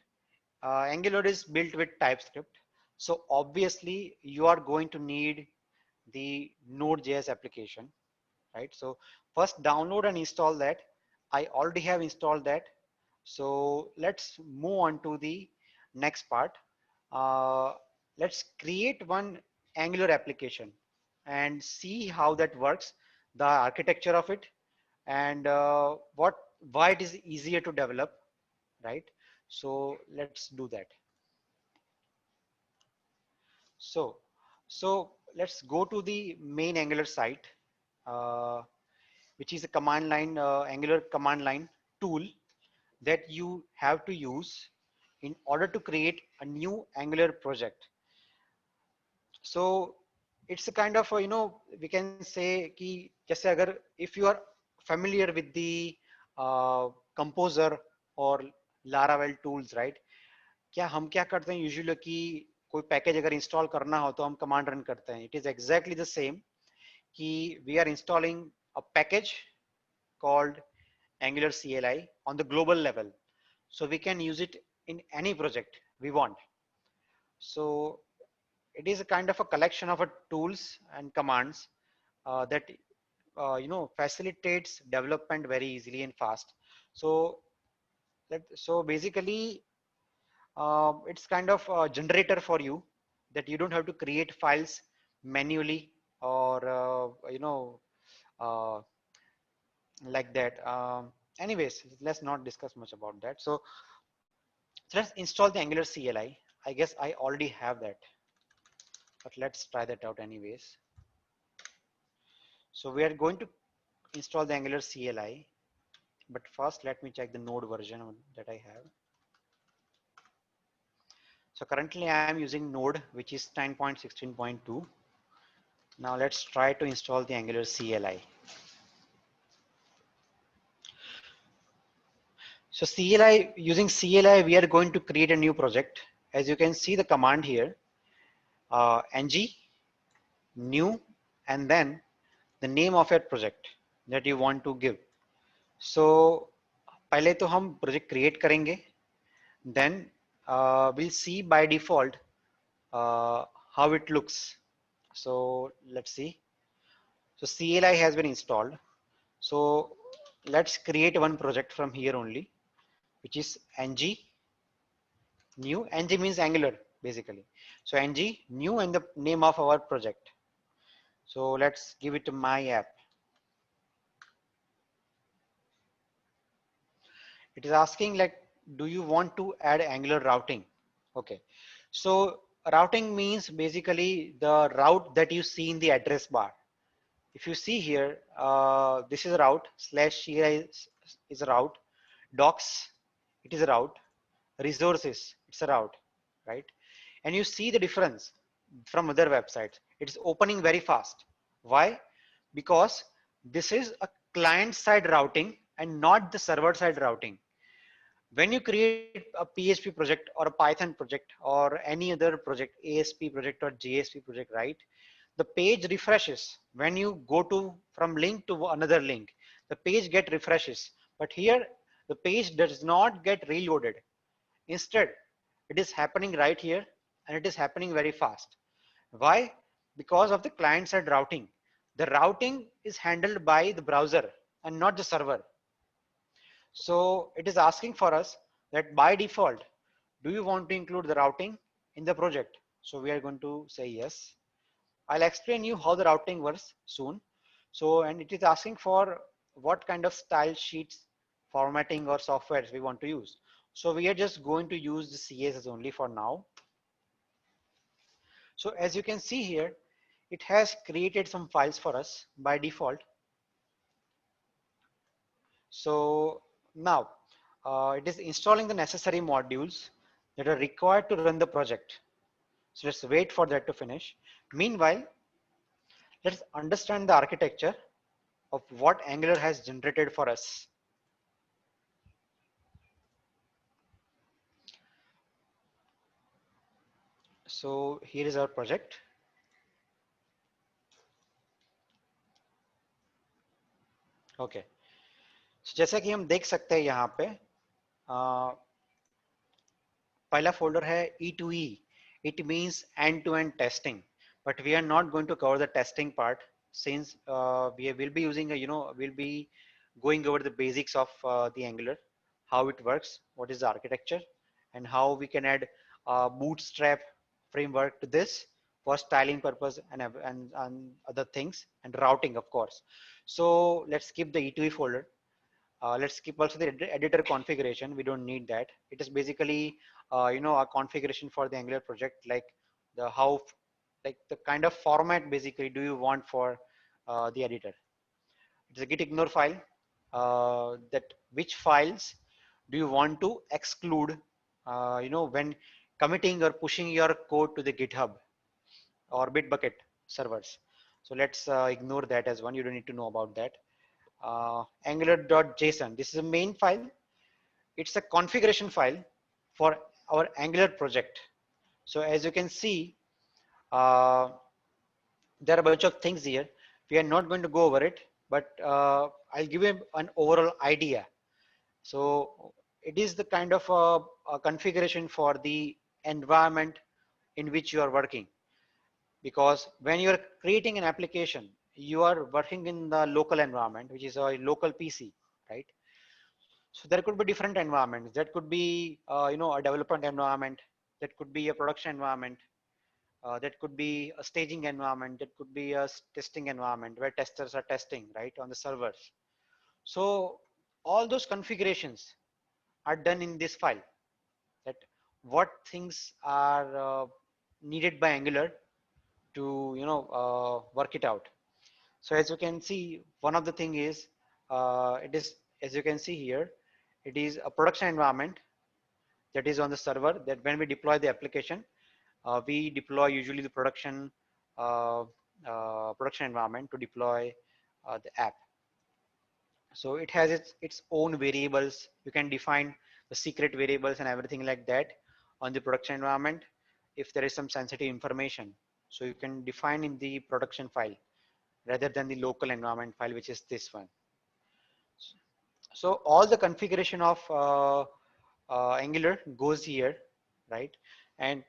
Angular is built with TypeScript. So obviously you are going to need the Node.js application, right? So first download and install that. I already have installed that. So let's move on to the next part. Uh, let's create one Angular application and see how that works, the architecture of it, and why it is easier to develop, right? So let's do that. So let's go to the main Angular site, uh, which is a command line, Angular command line tool that you have to use in order to create a new Angular project. So it's a kind of we can say कि जैसे अगर if you are familiar with the composer or Laravel tools, right? क्या हम क्या करते हैं usually कि कोई पैकेज अगर इंस्टॉल करना हो तो हम कमांड रन करते हैं. It is exactly the same कि we are installing a package called Angular CLI on the global level, so we can use it in any project we want. So it is a kind of a collection of tools and commands that facilitates development very easily and fast. So basically it's kind of a generator for you, that you don't have to create files manually or uh, like that. Anyways, let's not discuss much about that. So let's install the Angular CLI. I guess I already have that, but let's try that out anyways. So we are going to install the Angular CLI, but first let me check the Node version that I have. So currently I am using Node, which is 10.16.2. Now let's try to install the Angular CLI. So using CLI, we are going to create a new project. As you can see the command here, ng new, and then the name of your project that you want to give. So पहले तो हम project create करेंगे, then we'll see by default how it looks. So let's see. So CLI has been installed. So let's create one project from here only, which is ng new. Ng means Angular basically. So ng new and the name of our project. So let's give it to my app. It is asking like, do you want to add Angular routing? Okay. So routing means basically the route that you see in the address bar. If you see here, this is a route, /CLI is a route, docs, it is a route, resources, it's a route, right? And you see the difference from other websites. It's opening very fast. Why? Because this is a client side routing and not the server side routing. When you create a PHP project or a Python project or any other project, ASP project or JSP project, right? The page refreshes when you go to from link to another link. The page get refreshes, but here the page does not get reloaded. Instead, it is happening right here and it is happening very fast. Why? Because of the client side routing. The routing is handled by the browser and not the server. So it is asking for us that by default, do you want to include the routing in the project? So we are going to say yes. I'll explain you how the routing works soon. So, and it is asking for what kind of style sheets, formatting or softwares we want to use. So we are just going to use the CSS only for now. So as you can see here, it has created some files for us by default. So now it is installing the necessary modules that are required to run the project. So let's wait for that to finish. Meanwhile, Let's understand the architecture of what Angular has generated for us. So here is our project. Okay. So जैसा कि हम देख सकते हैं यहाँ पे पहला folder है E2E. It means end-to-end testing, but we are not going to cover the testing part since we will be using we'll be going over the basics of the Angular, how it works, what is the architecture, and how we can add Bootstrap framework to this for styling purpose and other things, and routing, of course. So let's skip the E2E folder. Let's keep also the editor configuration. We don't need that. It is basically, a configuration for the Angular project, like like the kind of format basically do you want for the editor. It's a git ignore file. That which files do you want to exclude, when committing or pushing your code to the GitHub or Bitbucket servers. So let's ignore that as one. You don't need to know about that. Angular.json. This is a main file. It's a configuration file for our Angular project. So as you can see, there are a bunch of things here. We are not going to go over it, but I'll give you an overall idea. So it is the kind of a configuration for the environment in which you are working. Because when you are creating an application, you are working in the local environment, which is a local PC, right? So there could be different environments. That could be, a development environment. That could be a production environment. That could be a staging environment. That could be a testing environment where testers are testing, right, on the servers. So all those configurations are done in this file. That what things are needed by Angular to, work it out. So as you can see, one of the thing is, it is, as you can see here, it is a production environment that is on the server, that when we deploy the application, we deploy usually the uh, production environment to deploy the app. So it has its own variables. You can define the secret variables and everything like that on the production environment if there is some sensitive information. So you can define in the production file rather than the local environment file, which is this one. So all the configuration of Angular goes here, right? And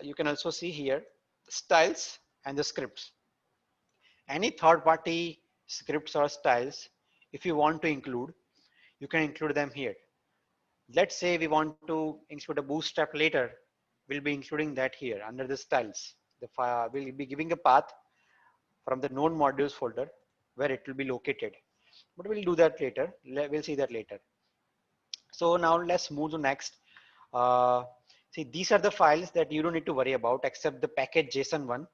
you can also see here styles and the scripts. Any third-party scripts or styles, if you want to include, you can include them here. Let's say we want to include a bootstrap later, we'll be including that here under the styles. The file will be giving a path from the node modules folder where it will be located. But we'll do that later. We'll see that later. So now let's move to next. See, these are the files that you don't need to worry about except the package.json one,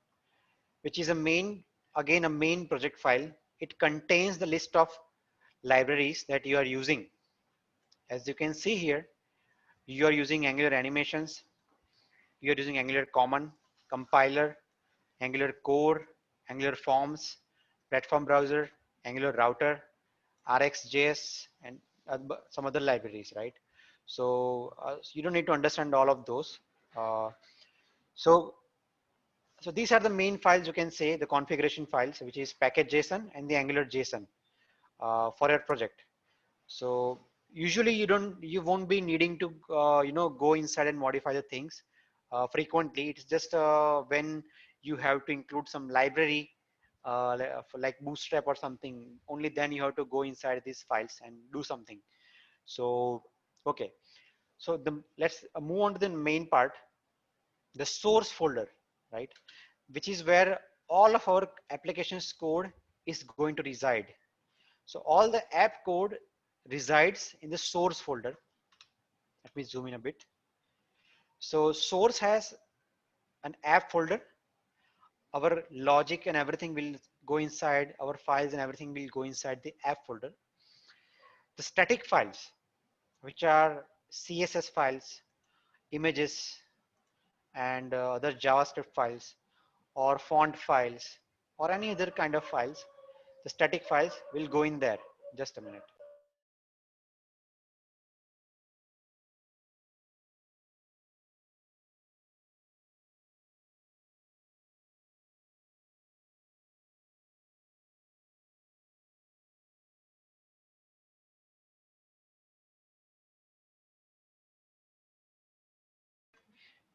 which is again a main project file. It contains the list of libraries that you are using. As you can see here, you are using Angular animations, you are using Angular common, compiler, Angular core, Angular forms, platform browser, Angular router, RxJS, and some other libraries, right? So you don't need to understand all of those. Uh, so so these are the main files, you can say, the configuration files, which is package.json and the Angular JSON for your project. So usually you won't be needing to go inside and modify the things frequently. It's just when you have to include some library like Bootstrap or something, only then you have to go inside these files and do something. So okay, so let's move on to the main part, the source folder, right, which is where all of our applications code is going to reside. So all the app code resides in the source folder. Let me zoom in a bit. So source has an app folder. Our logic and everything will go inside, our files and everything will go inside the app folder. The static files, which are CSS files, images, and other JavaScript files, or font files, or any other kind of files, the static files will go in there. Just a minute.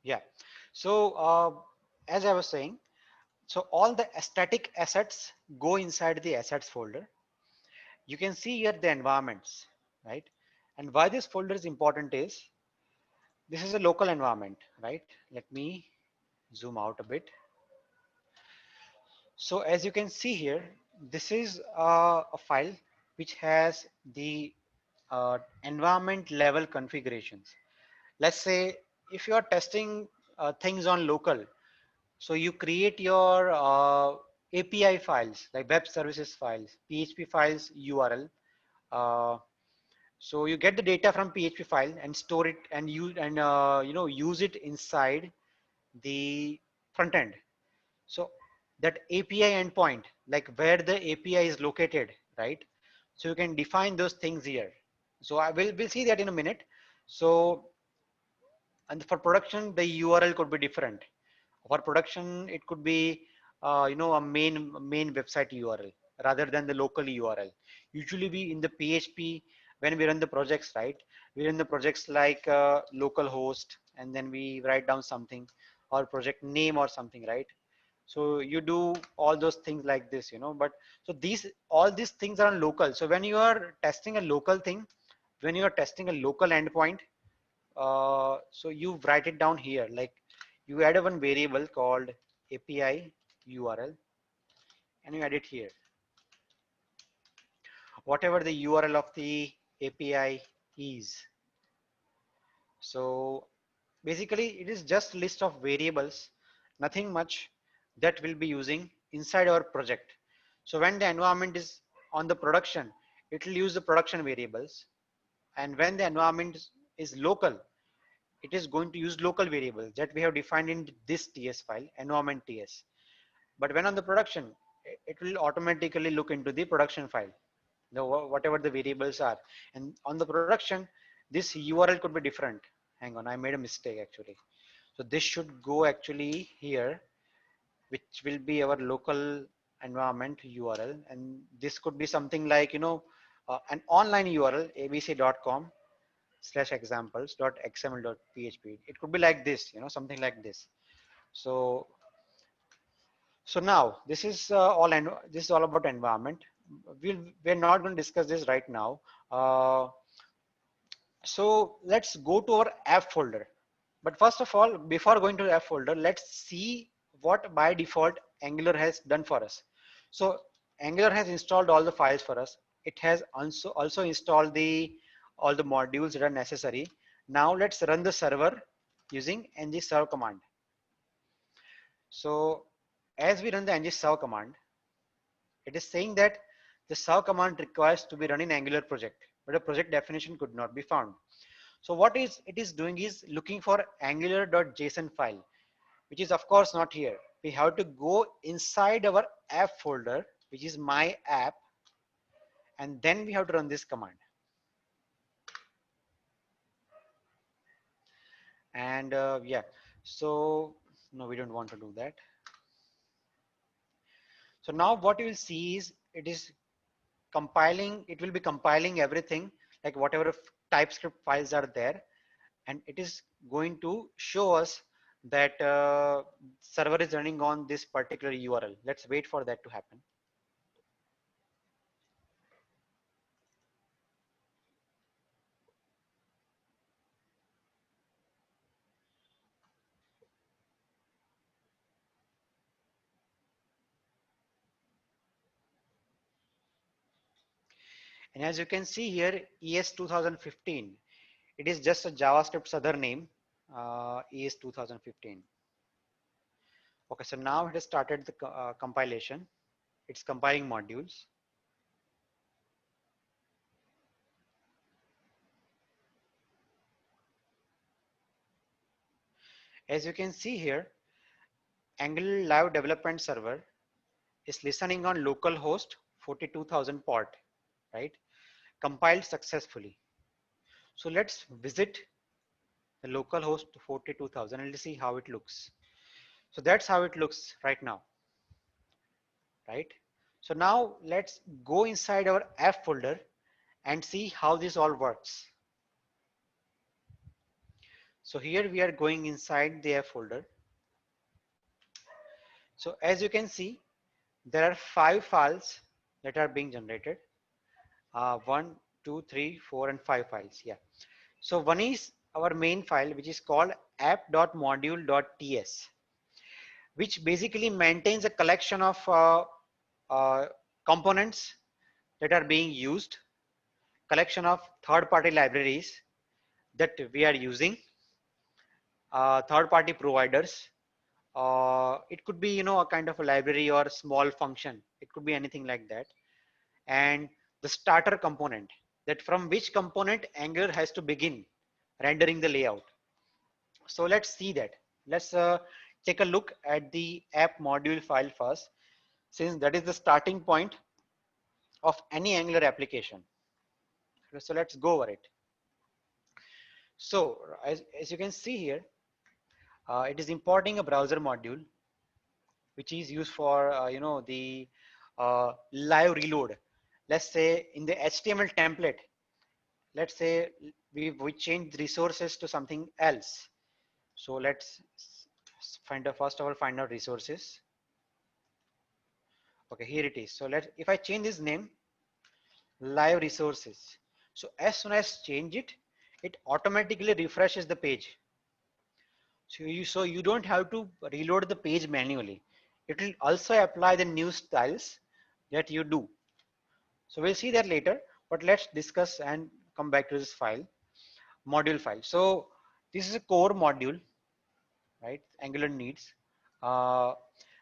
Yeah. So as I was saying, so all the static assets go inside the assets folder. You can see here the environments, right? And why this folder is important is this is a local environment, right? Let me zoom out a bit. So as you can see here, this is a file which has the environment level configurations. Let's say if you are testing things on local, so you create your API files like web services files, PHP files, URL. Uh, so you get the data from PHP file and store it and use it inside the front end. So that API endpoint, like where the API is located, right? So you can define those things here. So we'll see that in a minute. So and for production, the URL could be different. For production, it could be a main website URL rather than the local URL. Usually, we in the PHP when we run the projects, right? We run the projects like localhost, and then we write down something or project name or something, right? So you do all those things like this, but so all these things are on local. So when you are testing a local thing, when you are testing a local endpoint, so you write it down here, like you add a one variable called API URL and you add it here, whatever the URL of the API is. So basically it is just list of variables, nothing much that we'll be using inside our project. So when the environment is on the production, it will use the production variables. And when the environment is local, it is going to use local variables that we have defined in this TS file, environment TS. But when on the production, it will automatically look into the production file, whatever the variables are. And on the production, this URL could be different. Hang on, I made a mistake actually. So this should go actually here, which will be our local environment URL. And this could be something like, an online URL, abc.com/examples.xml.php. It could be like this, something like this. So so now this is all about environment. We're not going to discuss this right now. Uh, so let's go to our app folder. But first of all, before going to the app folder, let's see what by default Angular has done for us. So Angular has installed all the files for us. It has also installed all the modules that are necessary. Now let's run the server using ng-serve command. So as we run the ng-serve command, it is saying that the serve command requires to be run in Angular project, but a project definition could not be found. So what is it is doing is looking for angular.json file, which is of course not here. We have to go inside our app folder, which is my app, and then we have to run this command. And yeah, so no, we don't want to do that. So now what you will see is it will be compiling everything, like whatever TypeScript files are there, and it is going to show us that server is running on this particular URL. Let's wait for that to happen. And as you can see here, ES 2015, it is just a JavaScript's other name, ES 2015. Okay, so now it has started the compilation. It's compiling modules. As you can see here, Angular Live Development Server is listening on local host 42,000 port, right? Compiled successfully. So let's visit the local host 42,000 and let's see how it looks. So that's how it looks right now, right? So now let's go inside our app folder and see how this all works. So here we are going inside the app folder. So as you can see, there are 5 files that are being generated. 1, 2, 3, 4, and 5 files. Yeah. So one is our main file, which is called app.module.ts, which basically maintains a collection of uh, components that are being used, collection of third-party libraries that we are using, third-party providers. It could be, you know, a kind of a library or small function. It could be anything like that. And the starter component, that from which component Angular has to begin rendering the layout. So let's see that. Let's take a look at the app module file first, since that is the starting point of any Angular application. So let's go over it. So as you can see here, it is importing a browser module, which is used for you know, the live reload. Let's say in the HTML template, let's say we change the resources to something else. So let's find out, first of all, find out resources. Okay, here it is. So let's, if I change this name, live resources. So as soon as change it, it automatically refreshes the page. So you don't have to reload the page manually. It will also apply the new styles that you do. So we'll see that later, but let's discuss and come back to this file, module file. So this is a core module, right? Angular needs.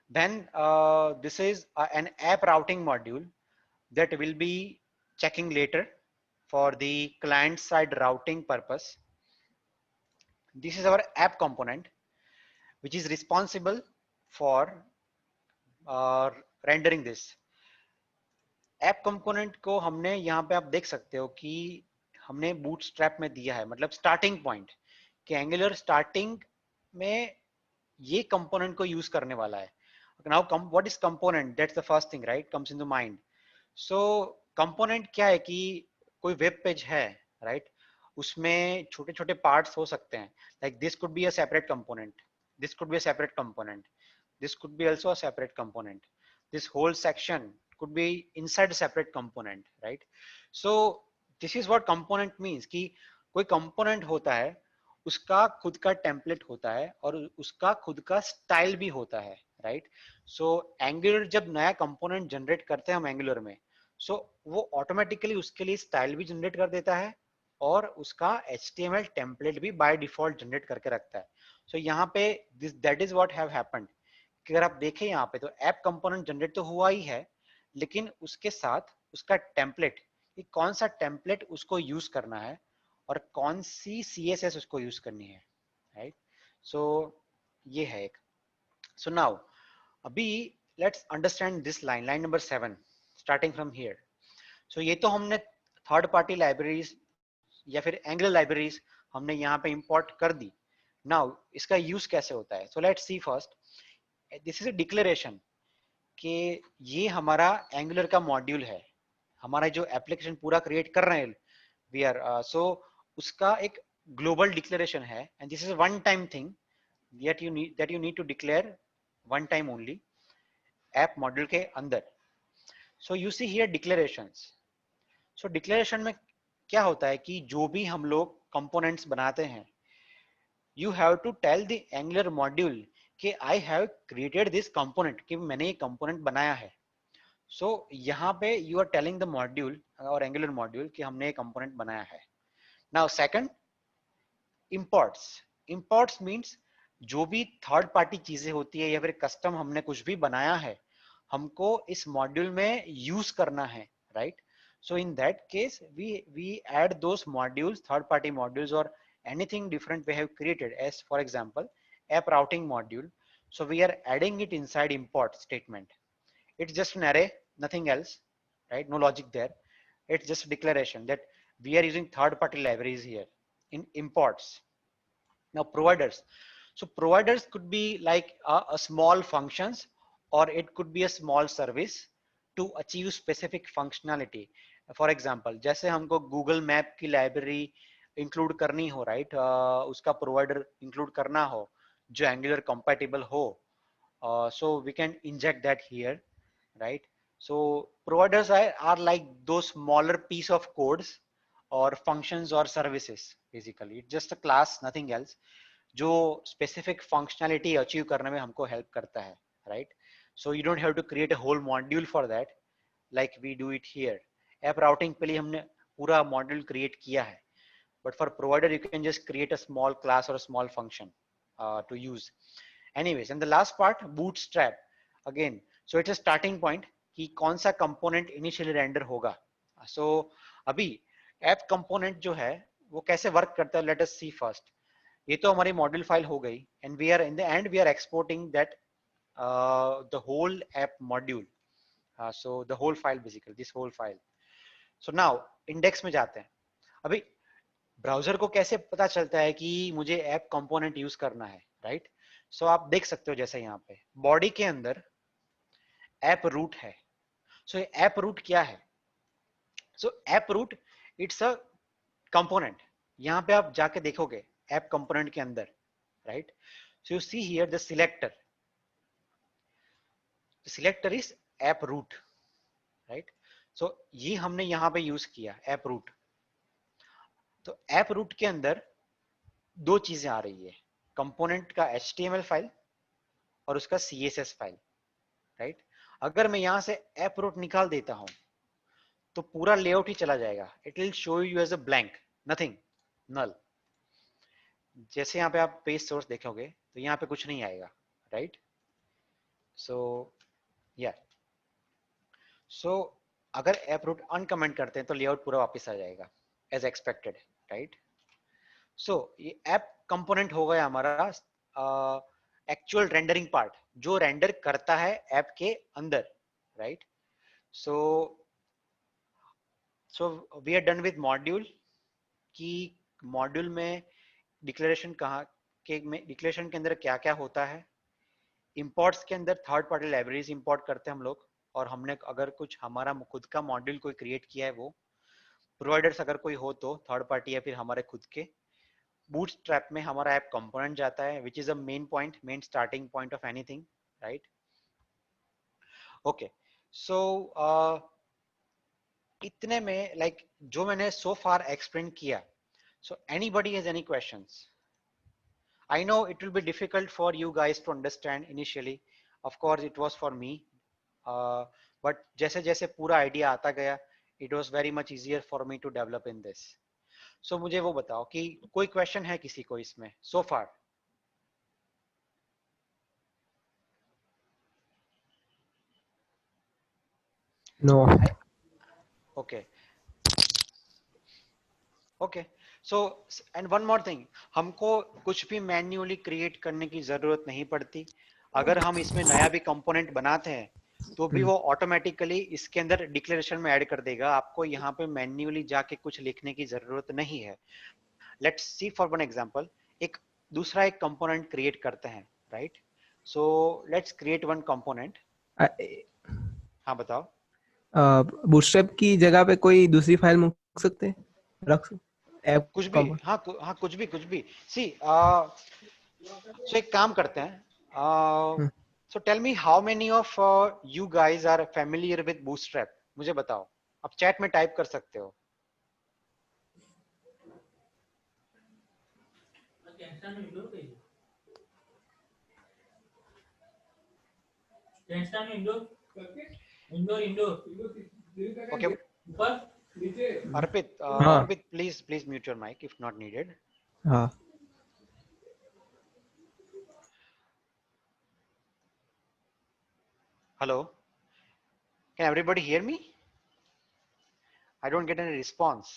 Then this is an app routing module that will be checking later for the client side routing purpose. This is our app component, which is responsible for uh, rendering this. App component को हमने यहाँ पे आप देख सकते हो कि हमने बूटस्ट्रैप में दिया है, मतलब स्टार्टिंग पॉइंट कि एंगुलर स्टार्टिंग में ये कंपोनेंट को यूज करने वाला है. Now what is component, that's the first thing, right, comes into mind. So component क्या है कि कोई वेब पेज है, राइट, उसमें छोटे छोटे पार्ट्स हो सकते हैं. Like this could be a separate component, this could be a separate component, this could be also a separate component, this whole section could be inside a separate component, right? So this is what component means कि कोई component होता है, उसका खुद का template होता है और उसका खुद का style भी होता है, right? So Angular जब नया component generate करते हैं हम Angular में, so वो automatically उसके लिए style भी generate कर देता है और उसका HTML template भी by default generate करके रखता है. So यहाँ पे that is what have happened. अगर आप देखें यहाँ पे तो ऐप कंपोनेंट जनरेट तो हुआ ही है, लेकिन उसके साथ उसका टेम्पलेट, कि कौन सा टेम्पलेट उसको यूज करना है और कौन सी CSS उसको यूज करनी है, राइट? सो ये है एक. सो नाउ अभी let's understand this line number 7 starting from here. So ये तो हमने थर्ड पार्टी लाइब्रेरीज या फिर एंगुलर लाइब्रेरीज हमने यहाँ पे इंपोर्ट कर दी. नाउ इसका यूज कैसे होता है? So let's see first. This is a declaration कि ये हमारा एंगुलर का मॉड्यूल है, हमारा जो एप्लीकेशन पूरा क्रिएट कर रहे हैं वी आर, सो उसका एक ग्लोबल डिक्लेरेशन है. And this is one time thing that you need to declare one time only app module के अंदर. So you see here declarations. So declaration में क्या होता है कि जो भी हम लोग कंपोनेंट्स बनाते हैं, you have to tell the Angular module कि I have created this component, कि मैंने ये कंपोनेंट बनाया है. सो यहाँ पे you are telling the module और एंगुलर मॉड्यूल कि हमने ये कंपोनेंट बनाया है. Now second, imports. Imports means जो भी थर्ड पार्टी चीजें होती है या फिर कस्टम हमने कुछ भी बनाया है, हमको इस मॉड्यूल में यूज करना है, right? So in that case we add those modules, third party modules or anything different we have created, as for example app routing module. So we are adding it inside import statement. it's just an array, nothing else, right? No logic there. It's just a declaration that we are using third-party libraries here in imports. Now providers. So providers could be like a small functions, or it could be a small service to achieve specific functionality. For example, जैसे हमको Google Map की library include करनी हो, right? उसका provider include करना हो जो Angular compatible हो, so we can inject that here, right? So providers are like those smaller piece of codes or functions or services. Basically it's just a class, nothing else, जो specific functionality achieve करने में हमको help करता है, right? So you don't have to create a whole module for that like we do it here. App routing के लिए हमने पूरा module create किया है, but for provider you can just create a small class or a small function to use. Anyways, and the last part, bootstrap. Again, so it's a starting point कि कौन सा component initially render होगा. So अभी app component जो है वो कैसे work करता है, let us see first. ये तो हमारी module file हो गई, and we are in the end we are exporting that the whole app module. So the whole file, basically this whole file. So now index में जाते हैं. अभी browser को कैसे पता चलता है कि मुझे ऐप कंपोनेंट यूज करना है, राइट? सो आप देख सकते हो जैसे यहाँ पे बॉडी के अंदर ऐप रूट है. सो ये ऐप रूट क्या है? So app root it's a component. यहाँ पे आप जाके देखोगे ऐप कंपोनेंट के अंदर, right? So you see here the selector. Selector is app root, right? So ये हमने यहाँ पे यूज किया ऐप रूट. तो ऐप रूट के अंदर दो चीजें आ रही है, कंपोनेंट का HTML फाइल और उसका CSS फाइल, राइट? अगर मैं यहां से ऐप रूट निकाल देता हूं तो पूरा लेआउट ही चला जाएगा. It will show you as a blank, nothing, null. जैसे यहाँ पे आप पेज सोर्स देखोगे तो यहाँ पे कुछ नहीं आएगा, राइट? सो या सो अगर ऐप रूट अनकमेंट करते हैं तो लेआउट पूरा वापस आ जाएगा एज एक्सपेक्टेड, राइट? सो ये ऐप कंपोनेंट हो गया हमारा एक्चुअल रेंडरिंग पार्ट जो रेंडर करता है ऐप के अंदर, right? So we are done with module. कि मॉड्यूल में डिक्लेरेशन कहाँ के में डिक्लेरेशन के अंदर क्या क्या होता है. इंपोर्ट्स के अंदर थर्ड पार्टी लाइब्रेरीज इंपोर्ट करते हैं हम लोग, और हमने अगर कुछ हमारा खुद का मॉड्यूल कोई क्रिएट किया है वो. प्रोवाइडर्स अगर कोई हो तो थर्ड पार्टी या फिर हमारे खुद के. बूटस्ट्रैप में हमारा ऐप कंपोनेंट जाता है which is a main point, main starting point of anything, right? Okay, so इतने में लाइक जो मैंने सो फार एक्सप्लेन किया. So anybody has any questions? I know it will be difficult for you guys to understand initially. Of course it was for me, but जैसे जैसे पूरा idea आता गया it was very much easier for me to develop in this. So मुझे वो बताओ कि कोई क्वेश्चन है किसी को इसमें so far? No. Okay. Okay. So and one more thing, हमको कुछ भी मैन्युअली क्रिएट करने की जरूरत नहीं पड़ती. अगर हम इसमें नया भी कंपोनेंट बनाते हैं तो भी वो ऑटोमेटिकली इसके अंदर डिक्लेरेशन में ऐड कर देगा. आपको यहाँ पे मैन्युअली जाके कुछ लिखने की जरूरत नहीं है. Let's see for one example. एक दूसरा एक कंपोनेंट क्रिएट करते हैं, right? So let's create one component. हाँ बताओ. बूटस्ट्रैप की जगह पे कोई दूसरी फाइल रख सकते हैं, ऐप कुछ भी, हाँ हाँ कुछ भी. सी सो एक काम करते हैं. So tell me how many of you guys are familiar with Bootstrap? मुझे बताओ. आप चैट में टाइप कर सकते हो. Okay Arpit, Arpit please mute your mic if not needed. हाँ. Hello, can everybody hear me? I don't get any response.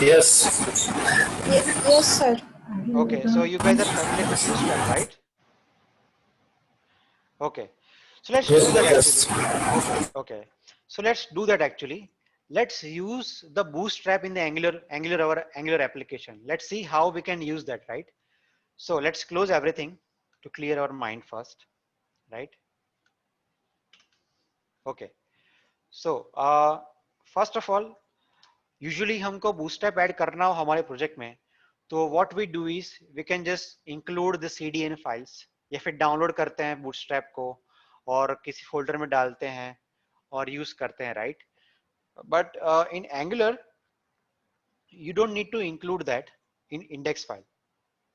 Yes. Yes, sir. Okay, so you guys are familiar with Bootstrap, right? Okay, so let's Yes, do that yes. actually. Okay, so let's do that actually. Let's use the bootstrap in the Angular application. Let's see how we can use that, right? So let's close everything to clear our mind first, right? Okay, so first of all, usually हमको bootstrap add करना हो हमारे project में, तो what we do is we can just include the CDN files या फिर download करते हैं bootstrap को और किसी फोल्डर में डालते हैं और यूज करते हैं, right? But in angular you don't need to include that in index file.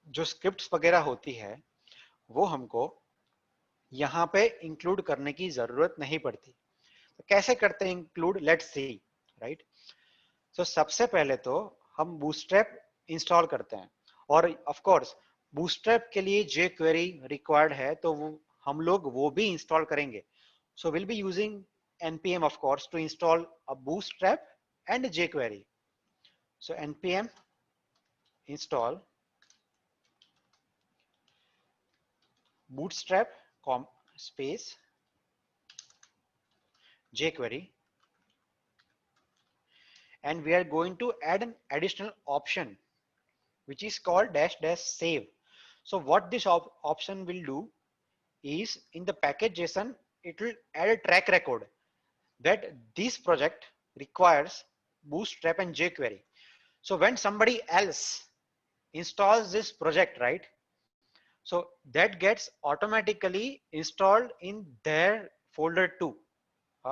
जो स्क्रिप्ट्स वगैरह होती है वो हमको यहाँ पे इंक्लूड करने की जरूरत नहीं पड़ती. तो कैसे करते हैं इंक्लूड, लेट्स सी, राइट? सो सबसे पहले तो हम बूटस्ट्रैप इंस्टॉल करते हैं और ऑफ कोर्स बूटस्ट्रैप के लिए jQuery रिक्वायर्ड है, तो वो हम लोग वो भी इंस्टॉल करेंगे. So will be using npm of course to install a bootstrap and jQuery. So npm install bootstrap space jQuery, and we are going to add an additional option which is called dash dash save. So what this option will do is in the package JSON it will add a track record that this project requires bootstrap and jQuery. So when somebody else installs this project, right, so that gets automatically installed in their folder too,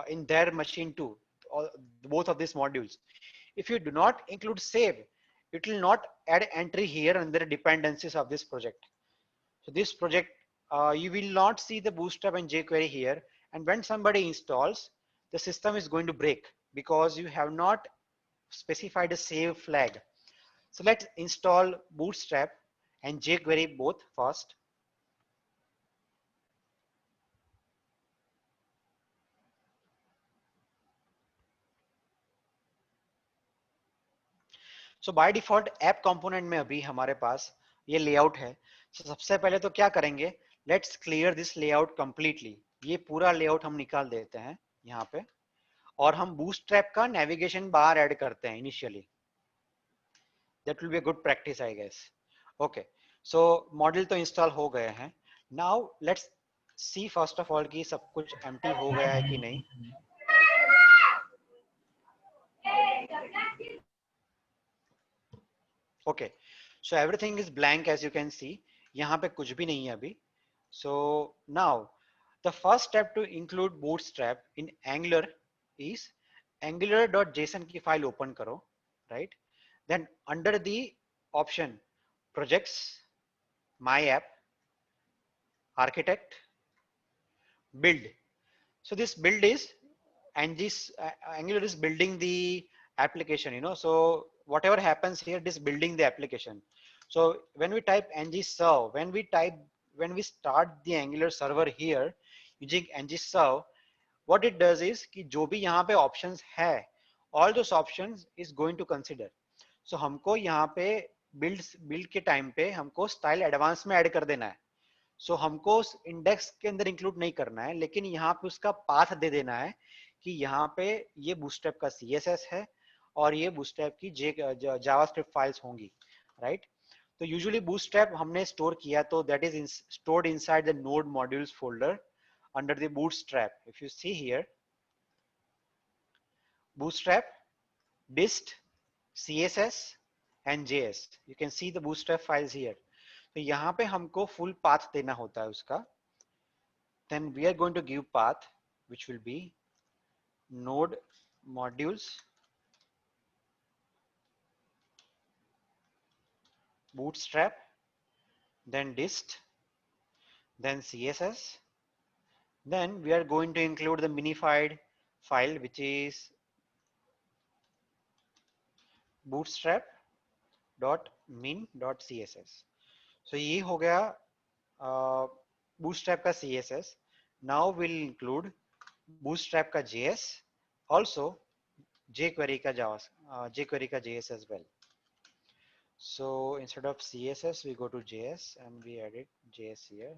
in their machine too, both of these modules. If you do not include save, it will not add entry here under the dependencies of this project. So this project, you will not see the bootstrap and jQuery here, and when somebody installs, the system is going to break because you have not specified a save flag. So let's install bootstrap and jQuery both first. So by default app component में अभी हमारे पास ये layout है. so, सबसे पहले तो क्या करेंगे, let's clear this layout completely. ये पूरा लेआउट हम निकाल देते हैं यहाँ पे और हम बूटस्ट्रैप का नेविगेशन बार ऐड करते हैं initially. That will be a good practice I guess. Okay, so model तो इंस्टॉल हो गए हैं. Now let's see first of all कि सब कुछ एम्प्टी हो गया है कि नहीं. Okay, so everything is blank as you can see. यहाँ पे कुछ भी नहीं है अभी. So now the first step to include bootstrap in Angular is angular.json की फाइल ओपन करो, right? Then under the option projects, my app, architect, build. So this build is, and this Angular is building the application, you know. So whatever happens here, it is building the application. So when we type ng-serve, when we start the Angular server here using ng-serve, what it does is कि जो भी यहाँ पे options है, all those options is going to consider. So हमको यहाँ पे build के time पे हमको style advance में add कर देना है. सो हमको उस इंडेक्स के अंदर इंक्लूड नहीं करना है, लेकिन यहाँ पे उसका पाथ दे देना है कि यहाँ पे ये बूटस्ट्रैप का CSS है और ये बूटस्ट्रैप की जावास्क्रिप्ट फाइल्स होंगी, राइट? तो यूजुअली बूटस्ट्रैप हमने स्टोर किया तो that is stored inside the node modules folder under the bootstrap. If you see here bootstrap, dist, css and js, you can see the bootstrap files here. तो यहाँ पे हमको full path देना होता है उसका. Then we are going to give path which will be node modules bootstrap, then dist, then css. Then we are going to include the minified file which is bootstrap.min.css. So ये हो गया bootstrap का CSS. Now we'll include bootstrap का JS, also jQuery का JS as well. So instead of CSS we go to JS and we added JS here.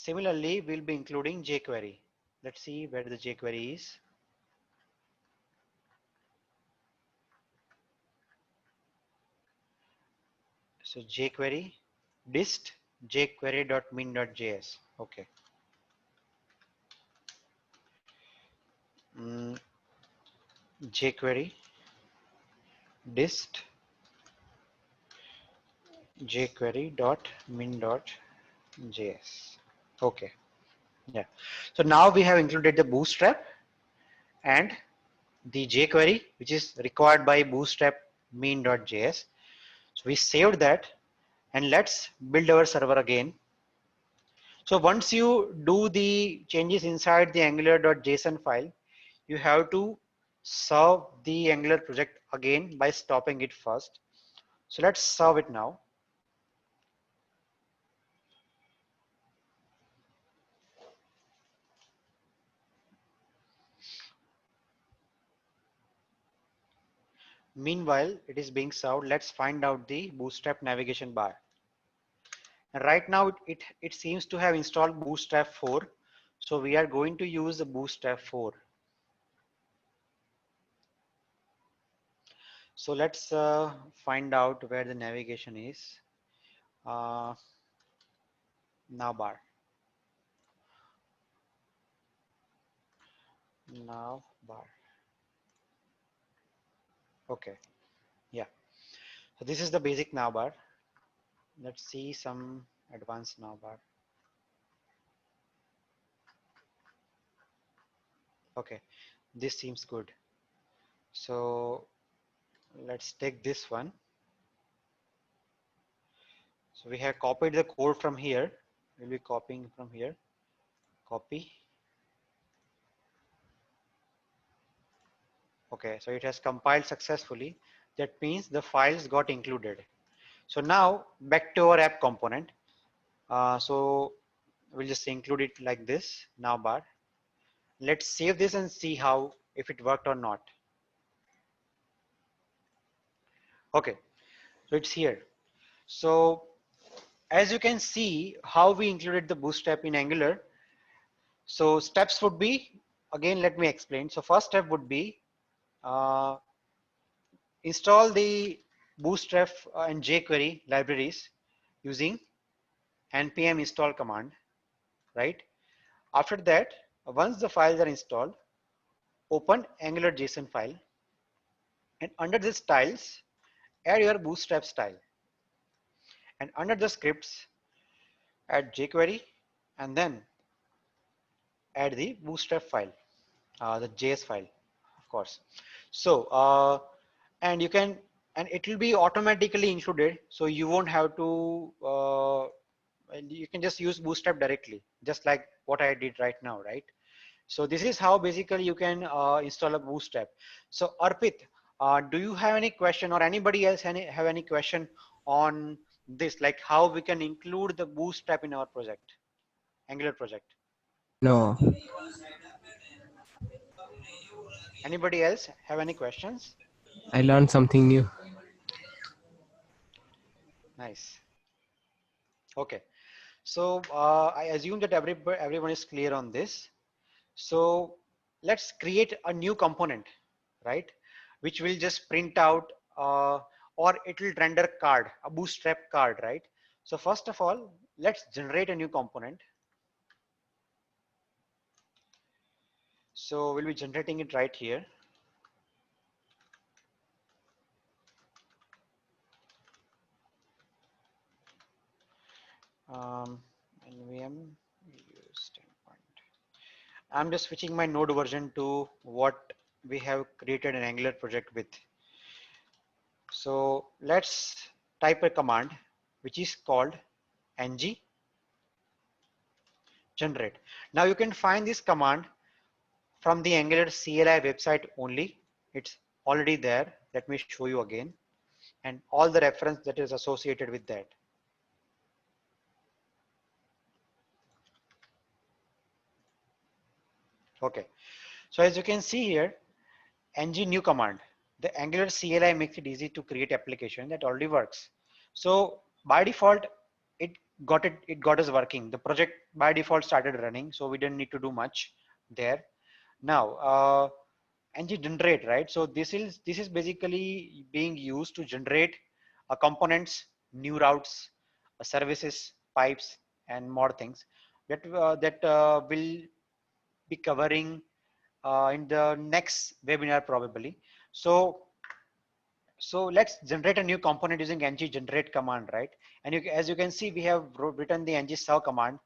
Similarly, we'll be including jQuery. Let's see where the jQuery is. So jQuery dist jQuery.min.js. Okay. jQuery dist jQuery.min.js. Okay. Yeah. So now we have included the Bootstrap and the jQuery, which is required by Bootstrap min.js. So we saved that, and let's build our server again. So once you do the changes inside the angular.json file, you have to serve the Angular project again by stopping it first. So let's serve it now. Meanwhile, it is being served. Let's find out the Bootstrap navigation bar. And right now, it seems to have installed Bootstrap 4. So we are going to use the Bootstrap 4. So let's find out where the navigation is. Navbar. Navbar. Okay. Yeah. So this is the basic navbar. Let's see some advanced navbar. Okay. This seems good. So let's take this one. So we have copied the code from here. We'll be copying from here. Copy. Okay, so it has compiled successfully. That means the files got included. So now back to our app component. So we'll just include it like this, navbar. Let's save this and see how, if it worked or not. Okay, so it's here. So as you can see how we included the Bootstrap in Angular. So steps would be, again, let me explain. So first step would be install the Bootstrap and jQuery libraries using npm install command, right? After that, once the files are installed, open Angular JSON file, and under the styles, add your Bootstrap style. And under the scripts, add jQuery, and then add the Bootstrap file, the JS file, of course. So, and you can, and it will be automatically included, so you won't have to, you can just use Bootstrap directly, just like what I did right now, right? So this is how basically you can install a Bootstrap. So Arpit, do you have any question, or anybody else have any question on this, like how we can include the Bootstrap in our project, Angular project? No. Anybody else have any questions? I learned something new. Nice. Okay. So I assume that everyone is clear on this. So let's create a new component, right? Which will just print out or it will render card, a Bootstrap card, right? So first of all, let's generate a new component. So we'll be generating it right here. NVM use standpoint. I'm just switching my node version to what we have created an Angular project with. So let's type a command which is called ng generate. Now you can find this command from the Angular CLI website only. It's already there. Let me show you again, and all the reference that is associated with that. Okay, so as you can see here, ng new command, the Angular CLI makes it easy to create application that already works. So by default, it it got us working. The project by default started running, so we didn't need to do much there. Now, ng generate, right? So this is basically being used to generate components, new routes, services, pipes, and more things that will be covering in the next webinar probably. So let's generate a new component using ng generate command, right? And as you can see, we have written the ng serve command,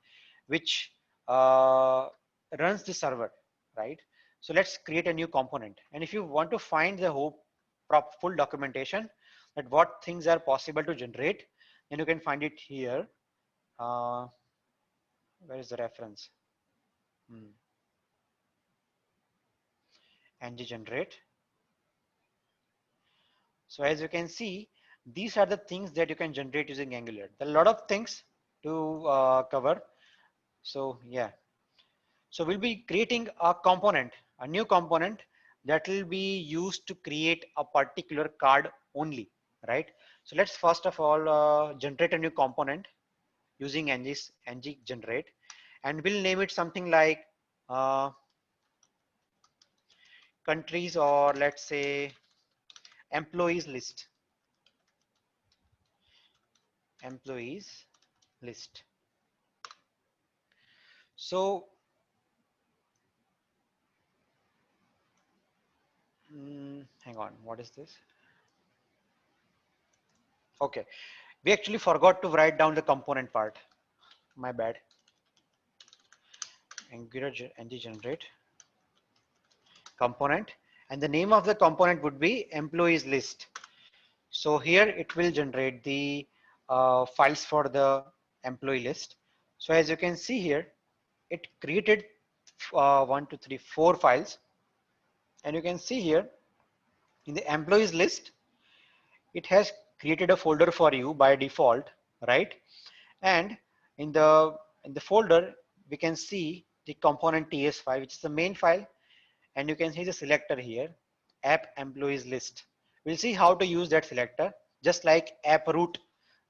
which runs the server, right? So let's create a new component. And if you want to find the whole full documentation that what things are possible to generate, then you can find it here. Where is the reference? ng generate. So as you can see, these are the things that you can generate using Angular. There are a lot of things to cover. So yeah, so we'll be creating a component, a new component that will be used to create a particular card only, right? So let's first of all generate a new component using ng generate, and we'll name it something like countries, or let's say employees list. Employees list. So hang on, what is this? Okay, we actually forgot to write down the component part. My bad. Angular ng generate component, and the name of the component would be employees list. So here it will generate the files for the employee list. So as you can see here, it created 1, 2, 3, 4 files, and you can see here in the employees list, it has created a folder for you by default, right? And in the folder, we can see the component ts5, which is the main file, and you can see the selector here, app employees list. We'll see how to use that selector, just like app root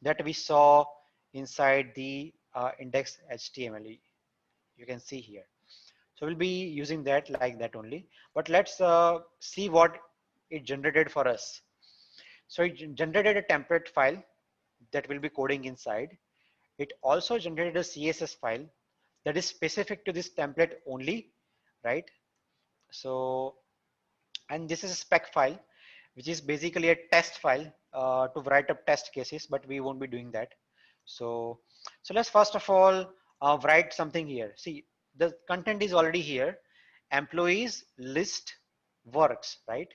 that we saw inside the index HTML. You can see here. So we'll be using that like that only. But let's see what it generated for us. So it generated a template file that will be coding inside. It also generated a CSS file that is specific to this template only, right? So, and this is a spec file, which is basically a test file to write up test cases, but we won't be doing that. So let's first of all write something here. See, the content is already here. Employees list works, right?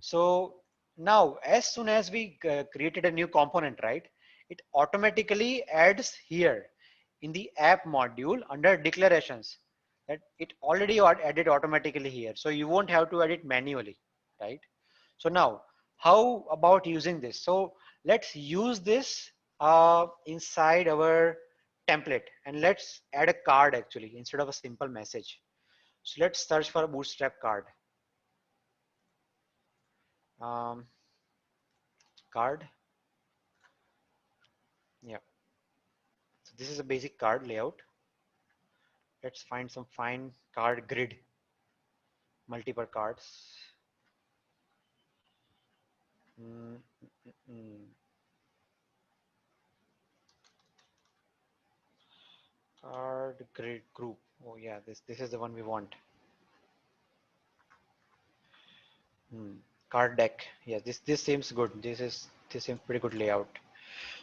So now, as soon as we created a new component, right, it automatically adds here in the app module under declarations that it already added automatically here. So you won't have to edit manually, right? So now, how about using this? So let's use this inside our template, and let's add a card actually instead of a simple message. So let's search for a Bootstrap card. Card. Yeah. So this is a basic card layout. Let's find some fine card grid, multiple cards. Card grid group. Oh yeah, this is the one we want. Card deck. Yeah, this seems good. This seems pretty good layout.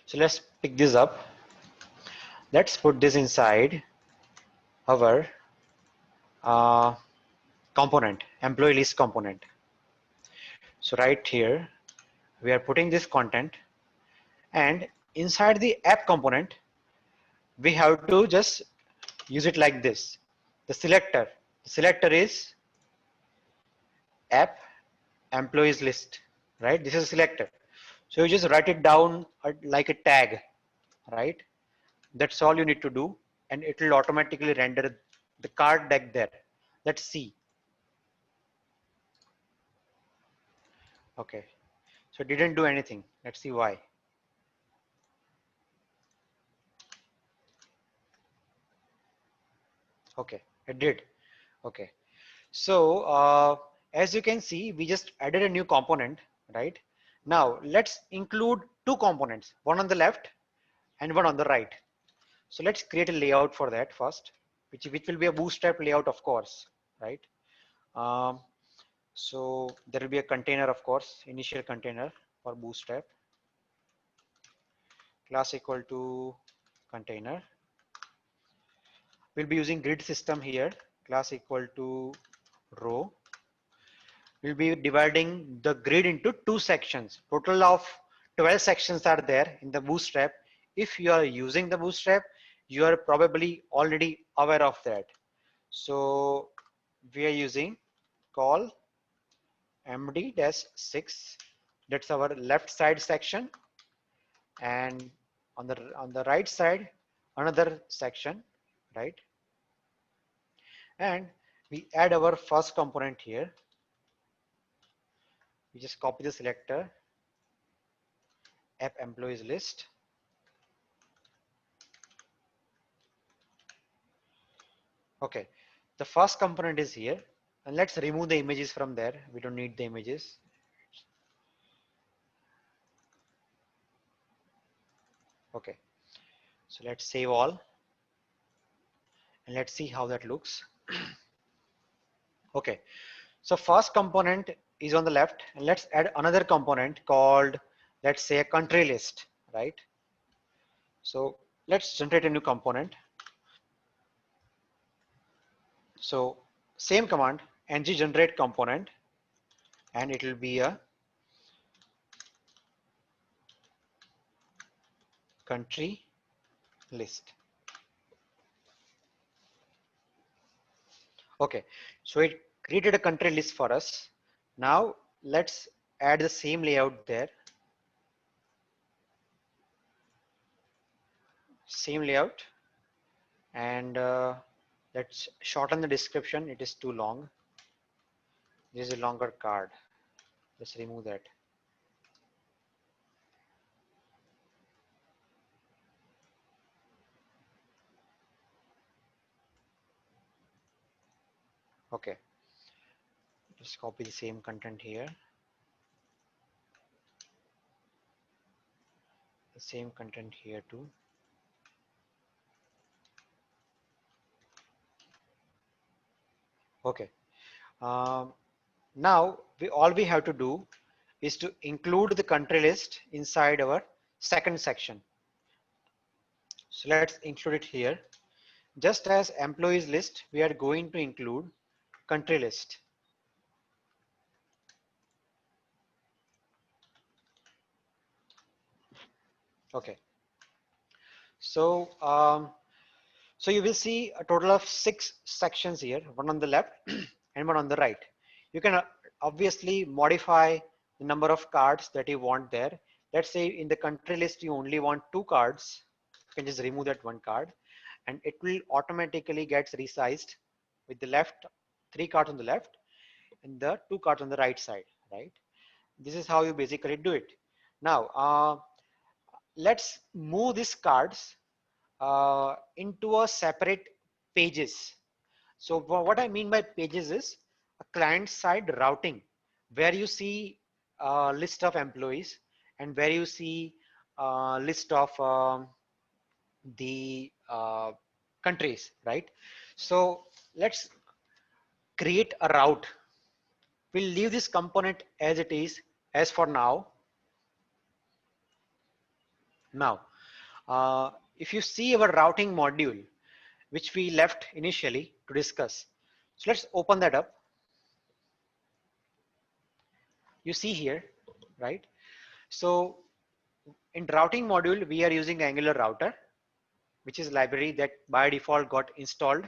So let's pick this up. Let's put this inside our component, employee list component. So right here, we are putting this content, and inside the app component, we have to just use it like this. The selector is app employees list, right? This is a selector. So you just write it down like a tag, right? That's all you need to do, and it will automatically render the card deck there. Let's see. Okay, so it didn't do anything. Let's see why. Okay, it did. Okay. So as you can see, we just added a new component, right? Now let's include two components, one on the left and one on the right. So let's create a layout for that first, which will be a bootstrap layout, of course, right? Um, so there will be a container, of course, initial container for bootstrap, class equal to container. We'll be using grid system here, class equal to row. We'll be dividing the grid into two sections. Total of 12 sections are there in the bootstrap. If you are using the bootstrap, you are probably already aware of that. So we are using call md-6. That's our left side section, and on the right side another section, right? And we add our first component here. We just copy the selector app employees list. Okay, the first component is here, and let's remove the images from there. We don't need the images. Okay, so let's save all and let's see how that looks. Okay, so first component is on the left, and let's add another component called, let's say, a country list, right? So let's generate a new component. So same command, ng generate component, and it will be a country list. Okay, so it created a country list for us. Now let's add the same layout there. Same layout, and let's shorten the description. It is too long. This is a longer card. Let's remove that. Okay, just copy the same content here. The same content here too. Okay. Now all we have to do is to include the country list inside our second section. So let's include it here. Just as employees list, we are going to include country list. Okay. So so you will see a total of 6 sections here, one on the left and one on the right. You can obviously modify the number of cards that you want there. Let's say in the country list you only want 2 cards. You can just remove that 1 card, and it will automatically get resized with the left 3 cards on the left and the 2 cards on the right side, right? This is how you basically do it. Now let's move these cards into a separate pages. So what I mean by pages is a client side routing, where you see a list of employees and where you see a list of the countries, right? So let's create a route. We'll leave this component as it is as for now. Now, if you see our routing module, which we left initially to discuss, so let's open that up. You see here, right? So in routing module, we are using Angular router, which is library that by default got installed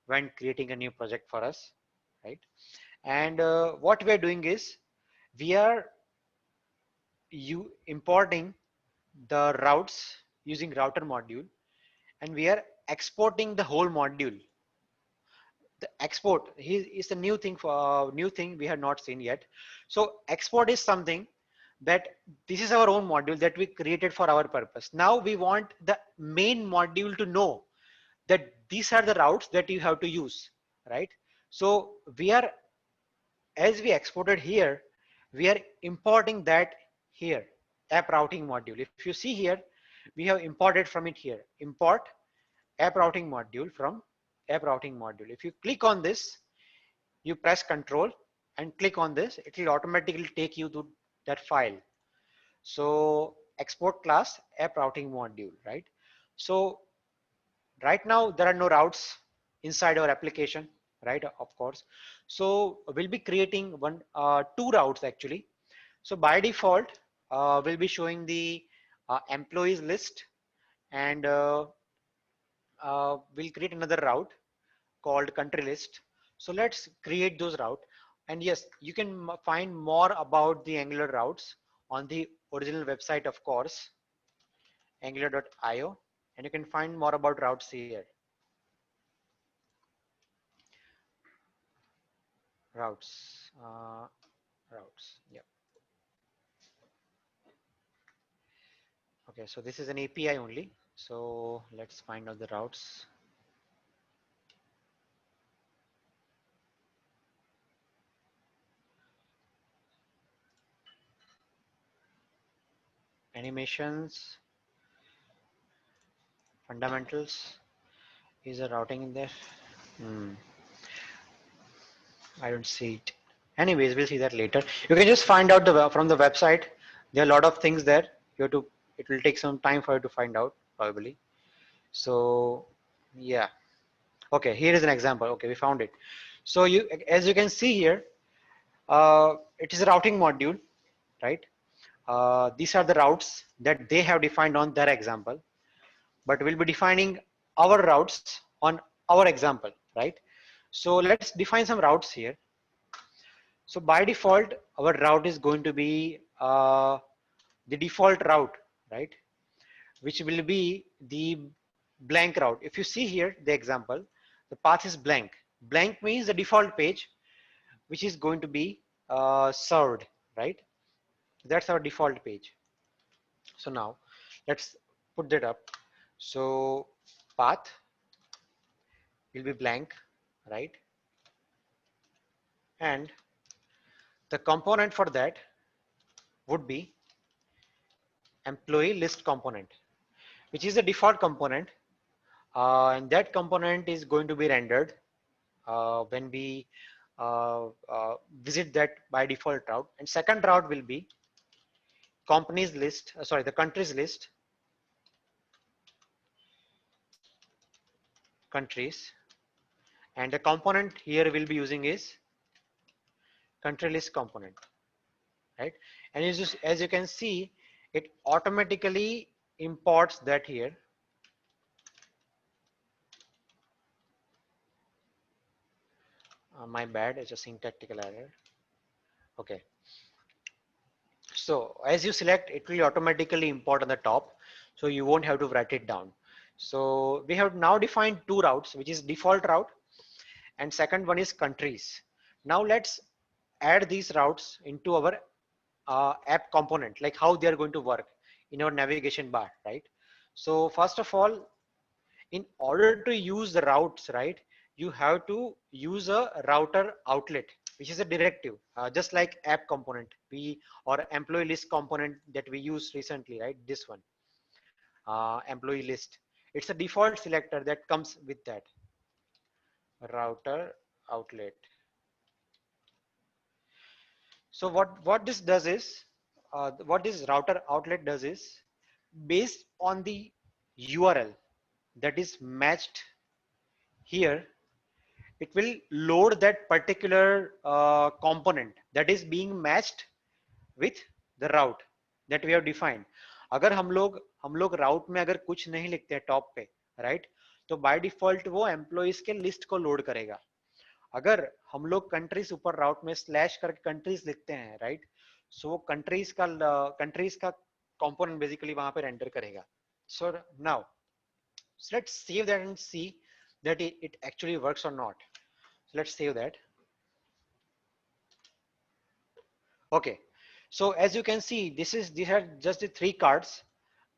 when creating a new project for us, right? And what we are doing is we are importing the routes using router module, and we are exporting the whole module. The export is a new thing we have not seen yet. So export is something that this is our own module that we created for our purpose. Now we want the main module to know that these are the routes that you have to use, right? So we are, as we exported here, we are importing that here, app routing module. If you see here, we have imported from it here, import app routing module from app routing module. If you click on this, you press control and click on this, it will automatically take you to that file. So export class app routing module, right? So right now there are no routes inside our application, right? Of course. So we'll be creating two routes actually. So by default, we'll be showing the employees list, and we'll create another route called country list. So let's create those route. And yes, you can find more about the Angular routes on the original website, of course, angular.io, and you can find more about routes here. Routes, yeah. Okay, so this is an API only. So let's find out the routes. Animations, fundamentals. Is a routing in there? I don't see it. Anyways, we'll see that later. You can just find out from the website. There are a lot of things there. You have to. It will take some time for you to find out probably. So yeah. Okay, here is an example. Okay, we found it. So you, as you can see here, it is a routing module, right? These are the routes that they have defined on their example, but we'll be defining our routes on our example, right? So let's define some routes here. So by default, our route is going to be the default route, right? Which will be the blank route. If you see here, the example, the path is blank. Blank means the default page, which is going to be served, right? That's our default page. So now let's put that up. So path will be blank, right? And the component for that would be employee list component, which is the default component, and that component is going to be rendered when we visit that by default route. And second route will be companies list, sorry, the countries list, countries, and the component here we'll be using is country list component, right? And as you can see, it automatically imports that here. My bad, it's a syntactical error. Okay. So as you select, it will automatically import on the top, so you won't have to write it down. So we have now defined two routes, which is default route, and second one is countries. Now let's add these routes into our app component, like how they are going to work in our navigation bar, right? So first of all, in order to use the routes, right, you have to use a router outlet, which is a directive, just like app component or employee list component that we used recently, right? This one, employee list. It's a default selector that comes with that router outlet. So what this does is, what this router outlet does is, based on the URL that is matched here, it will load that particular component that is being matched with the route that we have defined. अगर हम लोग route में अगर कुछ नहीं लिखते हैं top पे, right? तो by default वो employees के list को load करेगा. अगर हम लोग countries ऊपर route में slash करके countries लिखते हैं, right? So वो countries का component basically वहाँ पे render करेगा. So now, so let's save that and see that it actually works or not. So let's save that. Okay, so as you can see, these are just the three cards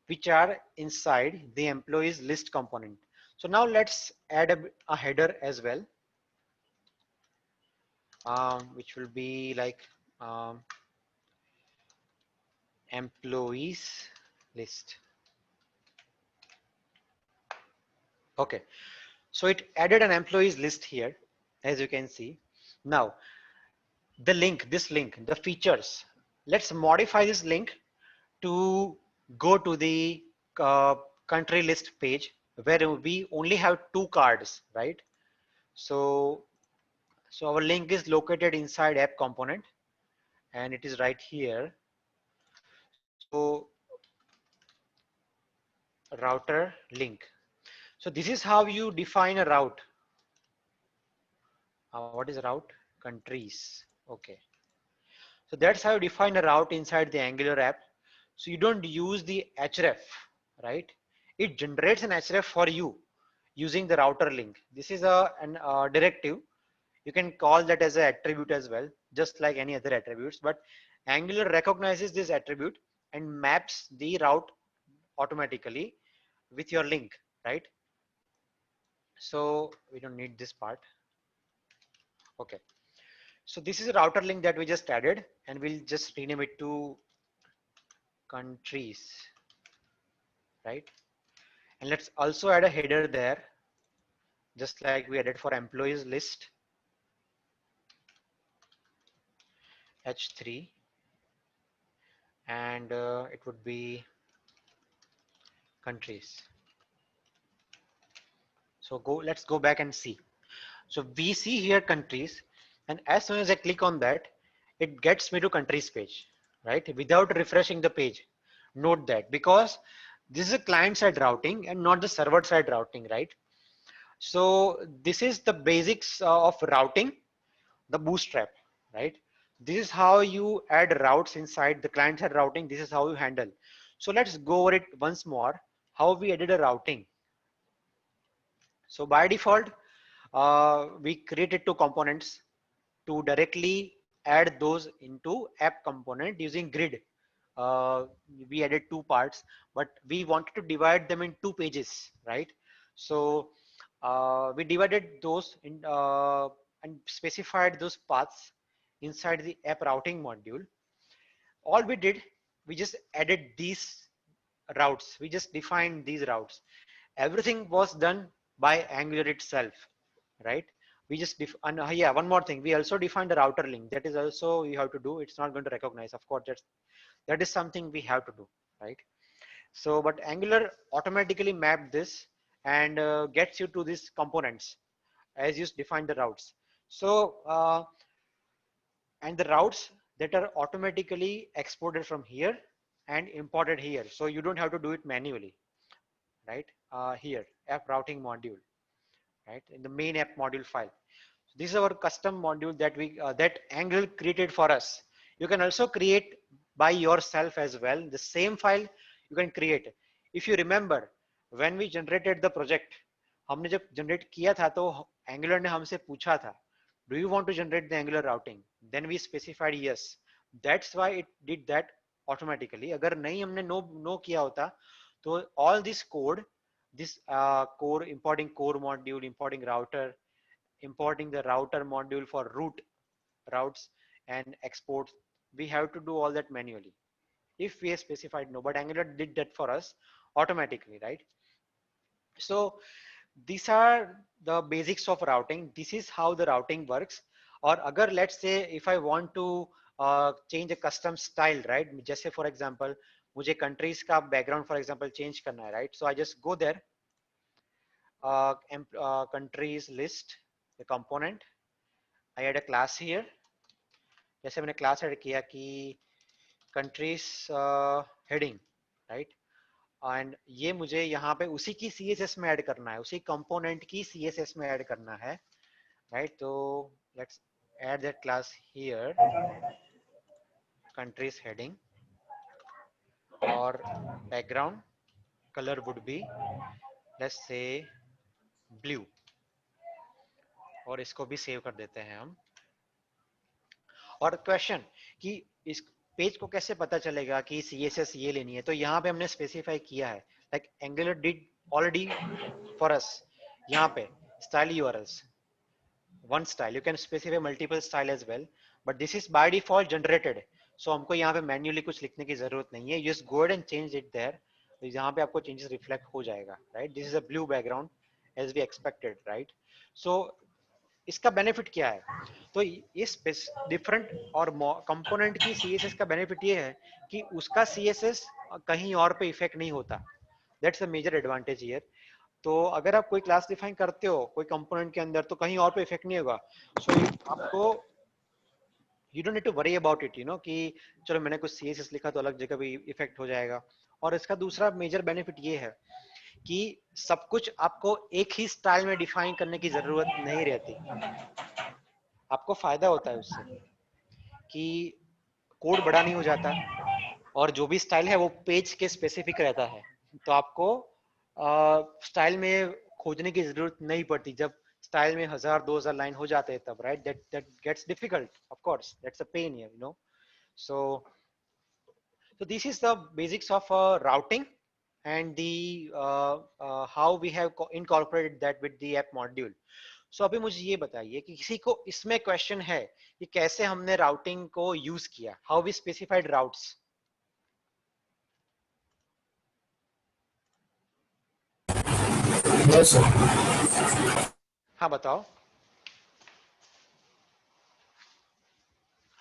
which are inside the employees list component. So now let's add a header as well, which will be like employees list. Okay, so it added an employees list here, as you can see. Now the link, this link, the features, let's modify this link to go to the country list page where we only have 2 cards, right? So our link is located inside app component and it is right here. So router link. So this is how you define a route. What is route? Countries. Okay. So that's how you define a route inside the Angular app. So you don't use the href, right? It generates an href for you using the router link. This is an directive. You can call that as an attribute as well, just like any other attributes. But Angular recognizes this attribute and maps the route automatically with your link, right? So we don't need this part. Okay. So this is a router link that we just added, and we'll just rename it to countries, right? And let's also add a header there, just like we added for employees list, h3, and it would be countries. So let's go back and see. So we see here countries, and as soon as I click on that, it gets me to countries page, right? Without refreshing the page. Note that, because this is a client side routing and not the server side routing, right? So this is the basics of routing, the Bootstrap, right? This is how you add routes inside the client side routing. This is how you handle. So let's go over it once more, how we added a routing. So by default, we created 2 components to directly add those into app component using grid. We added 2 parts, but we wanted to divide them in 2 pages, right? So we divided those in and specified those paths inside the app routing module. All we did, we just added these routes. We just defined these routes. Everything was done by Angular itself, right? We just yeah, one more thing, we also defined the router link. That is also you have to do. It's not going to recognize, of course. That is something we have to do, right? So but Angular automatically mapped this and gets you to these components as you define the routes. So and the routes that are automatically exported from here and imported here, so you don't have to do it manually, right? Here app routing module, right, in the main app module file. This is our custom module that we that Angular created for us. You can also create by yourself as well. The same file you can create. If you remember, when we generated the project, हमने जब generate किया था तो Angular ने हमसे पूछा था, do you want to generate the Angular routing? Then we specified yes. That's why it did that automatically. अगर नहीं हमने no किया होता, तो all this code, this core, importing core module, importing router, importing the router module for routes and exports, we have to do all that manually if we have specified no, but Angular did that for us automatically, right? So these are the basics of routing. This is how the routing works. Or agar let's say if I want to change a custom style, right? जैसे for example मुझे countries का background for example change करना है, right? So I just go there, countries list, the component, I add a class here. जैसे मैंने class add किया कि countries heading, right? And ये मुझे यहाँ पे उसी की CSS में ऐड करना है, उसी कंपोनेंट की CSS में ऐड करना है, राइट? तो let's add that class here, countries heading, और background colour would be let's say blue, और इसको भी सेव कर देते हैं हम. और क्वेश्चन कि इस पेज को कैसे पता चलेगा कि CSS ये लेनी है, तो यहाँ पे हमने स्पेसिफाई किया है, like Angular did already for us. यहाँ पे style URLs, one style, you can specify multiple style as well, but this is by default generated, so हमको यहाँ पे manually कुछ लिखने की जरूरत नहीं है, just go ahead and change it there, यहाँ पे आपको changes reflect हो जाएगा, right? This is a blue background as we expected, right? So इसका बेनिफिट क्या है? तो इस डिफरेंट और कंपोनेंट की सीएसएस का बेनिफिट ये है कि उसका सीएसएस कहीं और पे इफेक्ट नहीं होता, that's a major advantage here. तो अगर आप कोई क्लास डिफाइन करते हो कोई कंपोनेंट के अंदर तो कहीं और पे इफेक्ट नहीं होगा, सो आपको you don't need to worry about it, you know कि चलो मैंने कुछ सीएसएस लिखा तो अलग जगह भी इफेक्ट हो जाएगा। और इसका दूसरा मेजर बेनिफिट ये है कि सब कुछ आपको एक ही स्टाइल में डिफाइन करने की जरूरत नहीं रहती, आपको फायदा होता है उससे कि कोड बड़ा नहीं हो जाता और जो भी स्टाइल है वो पेज के स्पेसिफिक रहता है, तो आपको स्टाइल में खोजने की जरूरत नहीं पड़ती। जब स्टाइल में 1000-2000 लाइन हो जाते हैं तब, right, that gets difficult, of course that's a pain here, you know. So this is the basics of routing and the how we have incorporated that with the app module. So अभी मुझे ये बताइए कि किसी को इसमें question है कि कैसे हमने राउटिंग को यूज किया, how we specified routes. Yes, sir. हाँ बताओ।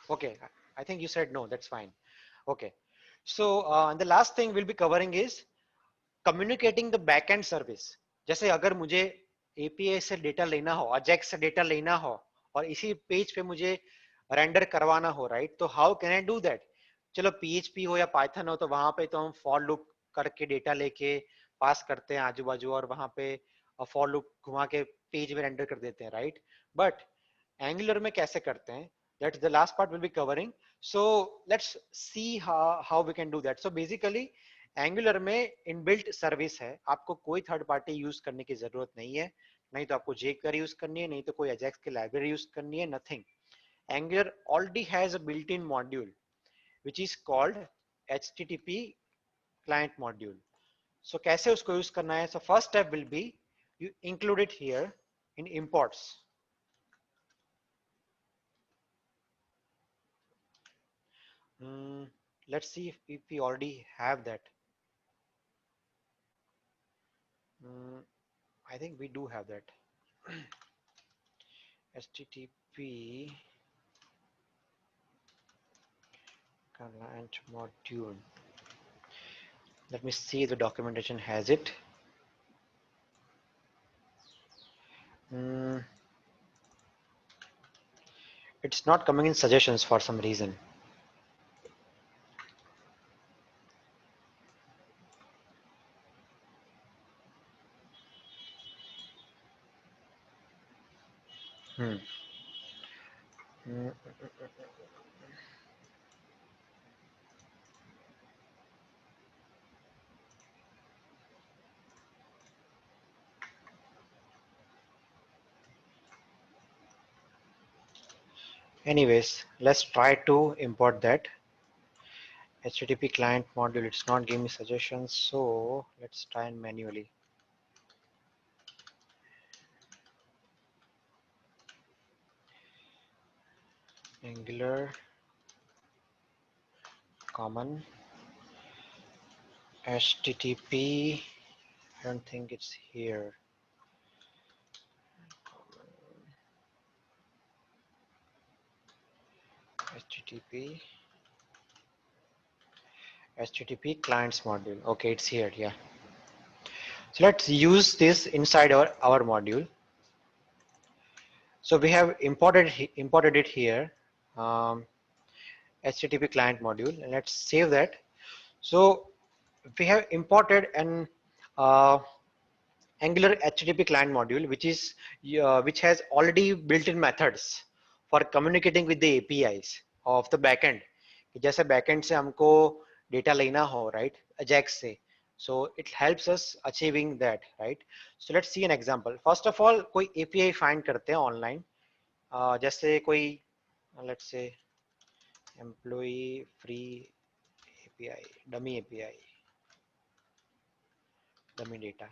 Okay, I think you said no, that's fine. Okay, so the last thing we'll be covering is communicating the backend service. जैसे अगर मुझे API से डेटा लेना हो, अजेक्स से डेटा लेना हो और इसी पेज पे मुझे रेंडर करवाना हो, राइट, तो how can I do that? चलो PHP हो या पाइथन हो तो वहां पे तो हम फॉर लूप करके डेटा लेके पास करते हैं आजू बाजू और वहां पे फॉर लूप घुमा के पेज में रेंडर कर देते हैं, राइट? बट एंगुलर में कैसे करते हैं, that's the last part we'll be covering. So let's see how we can do that. So basically angular में इनबिल्ट सर्विस है, आपको कोई थर्ड पार्टी यूज करने की जरूरत नहीं है, नहीं तो आपको jQuery यूज करनी है, नहीं तो कोई अजेक्स की लाइब्रेरी यूज करनी है, nothing. Angular already has a built in module which is called HTTP client module. So कैसे उसको यूज करना है? So first step will be you include it here in imports. Let's see if we already have that. I think we do have that. HTTP client module. Let me see if the documentation has it. It's not coming in suggestions for some reason. Anyways, let's try to import that. HTTP client module, it's not giving me suggestions, so let's try and manually. Angular common HTTP, I don't think it's here. HTTP clients module. Okay, it's here. Yeah. So let's use this inside our module. So we have imported it here, HTTP client module, and let's save that. So we have imported an Angular HTTP client module, which has already built-in methods for communicating with the APIs of the backend. जैसे backend से हमको data लेना हो, right, Ajax से, so it helps us achieving that, right? So let's see an example. First of all, कोई API find करते हैं online, जैसे कोई let's say employee free API, dummy API, dummy data.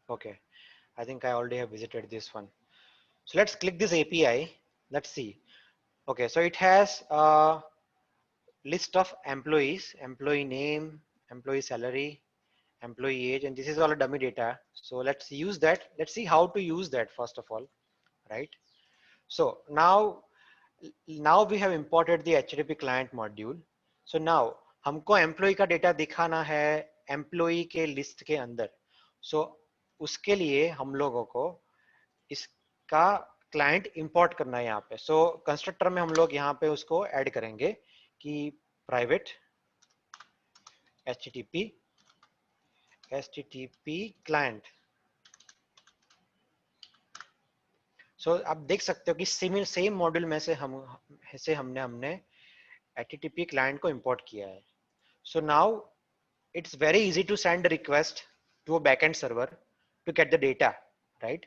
Okay, I think I already have visited this one. So let's click this API. Let's see. Okay, so it has a list of employees, employee name, employee salary, employee age, and this is all a dummy data. So let's use that. Let's see how to use that first of all, right? So now we have imported the HTTP client module. So now हमको employee का data दिखाना है employee के list के अंदर. So उसके लिए हम लोगों को इसका क्लाइंट इंपोर्ट करना है यहाँ पे. सो कंस्ट्रक्टर में हम लोग यहाँ पे उसको ऐड करेंगे कि प्राइवेट http क्लाइंट. सो आप देख सकते हो कि सेम मॉड्यूल में से हमने http क्लाइंट को इंपोर्ट किया है. So now it's very easy to send a request to a backend server to get the data, right?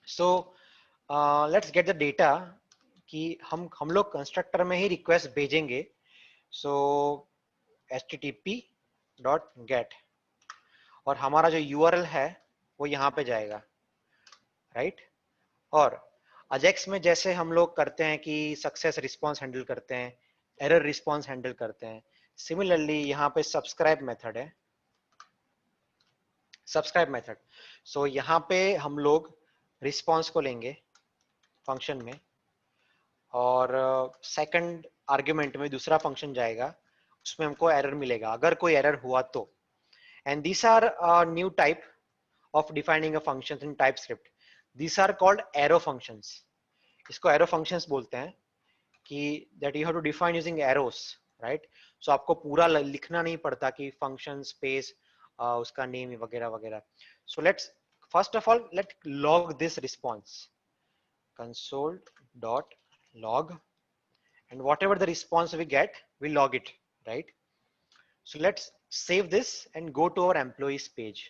So let's get the data कि हम लोग कंस्ट्रक्टर में ही रिक्वेस्ट भेजेंगे. सो http.get और हमारा जो URL है वो यहाँ पे जाएगा, राइट? और अजेक्स में जैसे हम लोग करते हैं कि सक्सेस रिस्पॉन्स हैंडल करते हैं, एरर रिस्पॉन्स हैंडल करते हैं, सिमिलरली यहाँ पे सब्सक्राइब मेथड है, सब्सक्राइब मेथड. सो यहाँ पे हम लोग रिस्पॉन्स को लेंगे फंक्शन में और सेकंड आर्ग्यूमेंट में दूसरा फंक्शन जाएगा, उसमें हमको एरर मिलेगा अगर कोई एरर हुआ तो. And these are new type of defining a functions in TypeScript. These are called arrow functions. इसको एरो फंक्शंस बोलते हैं कि that you have to define using arrows, right? So आपको पूरा लिखना नहीं पड़ता कि फंक्शन स्पेस उसका नेम वगैरह वगैरह. So let's first of all let log this response console.log and whatever the response we get we log it, right? So let's save this and go to our employees page.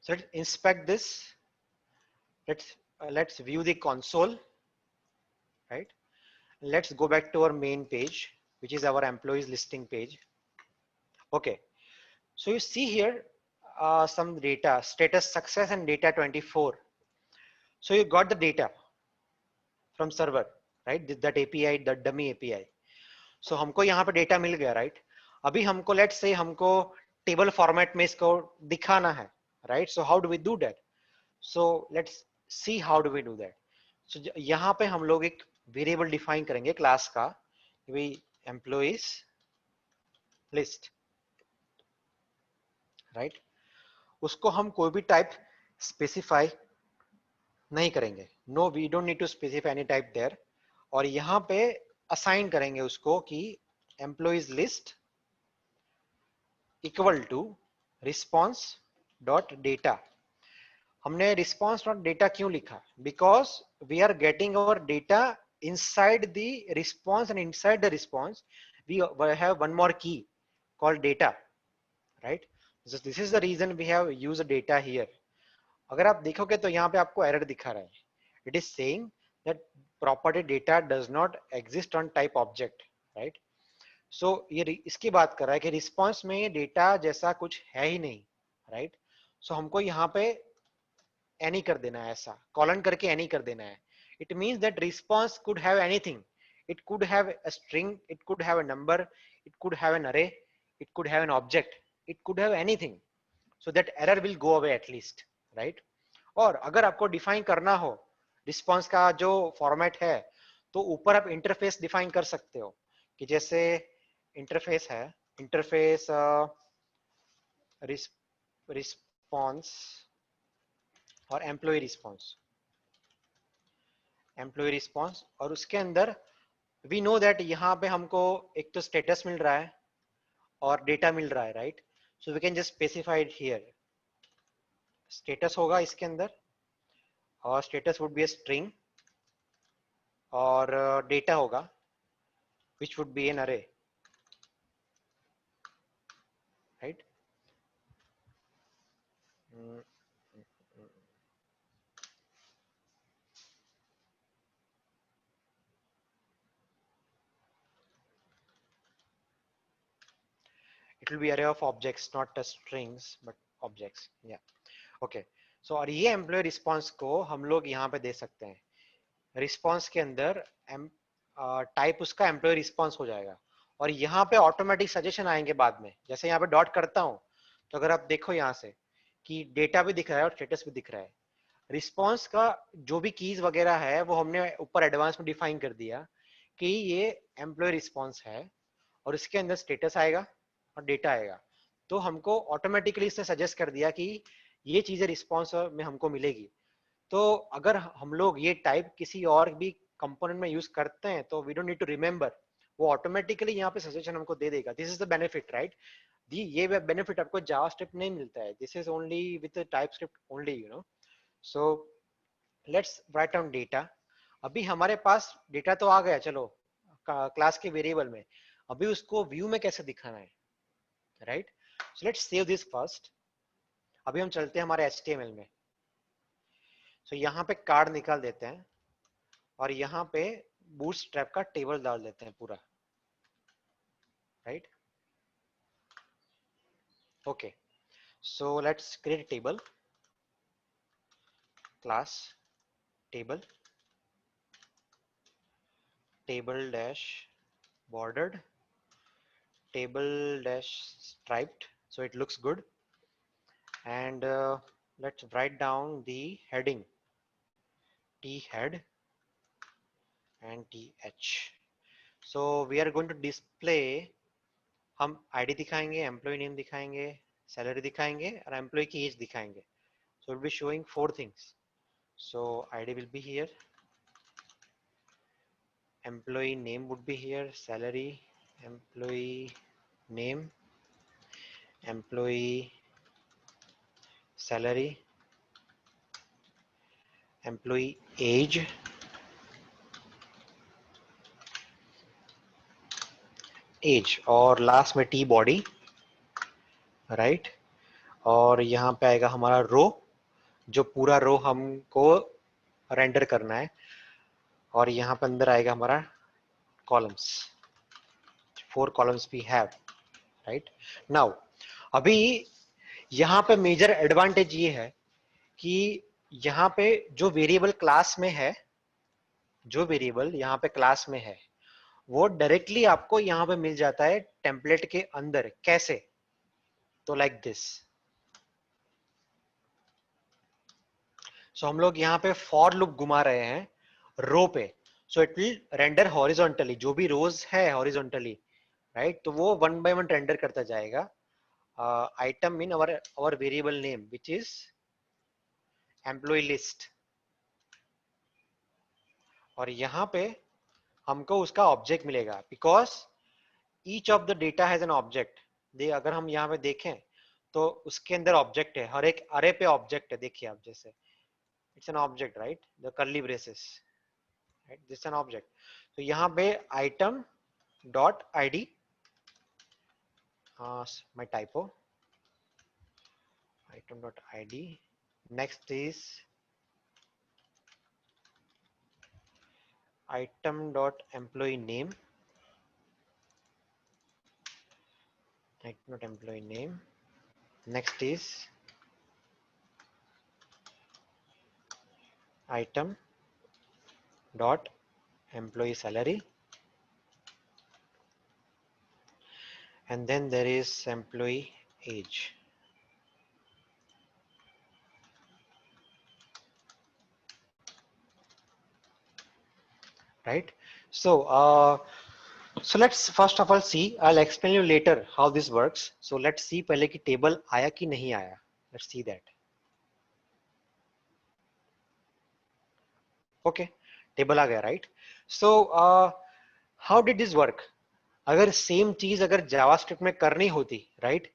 So let's inspect this. Let's view the console, right? Let's go back to our main page, which is our employees listing page. Okay, so you see here some data, status success and data 24. So you got the data from server, right? That API, that dummy API. So हमको यहाँ पे data मिल गया, right? अभी हमको let's say हमको table format में इसको दिखाना है, right? So how do we do that? So let's see how do we do that. So यहाँ पे हम लोग एक वेरिएबल डिफाइन करेंगे क्लास का, we employees list, right? उसको हम कोई भी टाइप स्पेसिफाई नहीं करेंगे. No, we don't need to specify any type there. और यहाँ पे असाइन करेंगे उसको कि employees list equal to response dot data. हमने रिस्पॉन्स डॉट डेटा क्यों लिखा? Because we are getting our data inside the response, and inside the response we have one more key called data, right? So this is the reason we have used data here. अगर आप देखोगे तो यहाँ पे आपको error दिखा रहा है. It is saying that property data does not exist on type object, right? So ये इसकी बात कर रहा है कि रिस्पॉन्स में डेटा जैसा कुछ है ही नहीं, राइट? सो हमको यहाँ पे एनी कर देना है, ऐसा कॉलन करके एनी कर देना है. It means that response could have anything. It could have a string, it could have a number, it could have an array, it could have an object, it could have anything. So that error will go away at least, right? और अगर आपको define करना हो response का जो format है, तो ऊपर आप इंटरफेस डिफाइन कर सकते हो कि जैसे इंटरफेस है, इंटरफेस रिस्पॉन्स और एम्प्लॉय रिस्पॉन्स, एम्प्लॉय रिस्पॉन्स. और उसके अंदर वी नो दैट यहाँ पे हमको एक तो स्टेटस मिल रहा है और डेटा मिल रहा है, right? So we can just specify it here. Status होगा इसके अंदर और status would be a string और डेटा होगा which would be an array, right? it will be array of objects, not just strings but objects. Yeah, okay. So और ये employ response को हम लोग यहाँ पे दे सकते हैं. रिस्पॉन्स के अंदर टाइप उसका एम्प्लॉय रिस्पॉन्स हो जाएगा, और यहाँ पे ऑटोमेटिक सजेशन आएंगे बाद में. जैसे यहाँ पे डॉट करता हूँ तो अगर आप देखो यहाँ से कि डेटा भी दिख रहा है और स्टेटस भी दिख रहा है. रिस्पॉन्स का जो भी कीज वगैरह है वो हमने ऊपर एडवांस में डिफाइन कर दिया कि ये एम्प्लॉय रिस्पॉन्स है, और इसके अंदर स्टेटस आएगा और डेटा आएगा. तो हमको ऑटोमेटिकली इसने सजेस्ट कर दिया कि ये चीजें रिस्पॉन्स में हमको मिलेगी. तो अगर हम लोग ये टाइप किसी और भी कंपोनेंट में यूज करते हैं तो we don't need to remember, वो ऑटोमेटिकली यहाँ पे सजेशन हमको दे देगा. This is the benefit, right. ये बेनिफिट आपको जावास्क्रिप्ट नहीं मिलता है. This is only with TypeScript only, you know. So let's write down data. अभी हमारे पास डेटा तो आ गया, चलो क्लास के वेरिएबल में. अभी उसको व्यू में कैसे दिखाना है, right. So let's save this first. अभी हम चलते हैं हमारे HTML में. सो यहाँ पे कार्ड निकाल देते हैं और यहाँ पे बूटस्ट्रैप का टेबल डाल देते हैं पूरा, right. Okay, so let's create table. Class table, table dash bordered, table dash striped, so it looks good. And let's write down the heading, t head and th. So we are going to display, हम id दिखाएंगे, employee name दिखाएंगे, salary दिखाएंगे और employee की age दिखाएंगे. So we'll be showing 4 things. So id will be here, employee name would be here, salary, employee name, employee salary, employee age, और last में T body, right. और यहाँ पे आएगा हमारा रो, जो पूरा रो हमको रेंडर करना है, और यहाँ पे अंदर आएगा हमारा columns. 4 columns we have, right. Now अभी यहाँ पे मेजर एडवांटेज ये है कि यहाँ पे जो वेरिएबल क्लास में है, जो वेरिएबल यहाँ पे क्लास में है वो डायरेक्टली आपको यहाँ पे मिल जाता है टेम्पलेट के अंदर. कैसे? तो लाइक दिस. सो हम लोग यहाँ पे फॉर लूप घुमा रहे हैं रो पे. So it will render horizontally, जो भी रोज है हॉरिजॉन्टली, राइट. तो वो 1 by 1 रेंडर करता जाएगा. Item in our variable name which is employee list, और यहाँ पे हमको उसका ऑब्जेक्ट मिलेगा because each of the data has an object. अगर हम यहाँ पे देखें तो उसके अंदर ऑब्जेक्ट है, हर एक अरे पे ऑब्जेक्ट है. देखिए आप, जैसे it's an object, right. The curly braces, right, this an object. तो यहाँ पे item dot id, my typo, item dot id. Next is item dot employee name, item dot employee name. Next is item dot employee salary, and then there is employee age. Right. So let's first of all see. I'll explain you later how this works. So let's see पहले कि table आया कि नहीं आया. Let's see that. Okay, table आ गया, right? So how did this work? अगर same चीज अगर जावास्क्रिप्ट में करनी होती, right?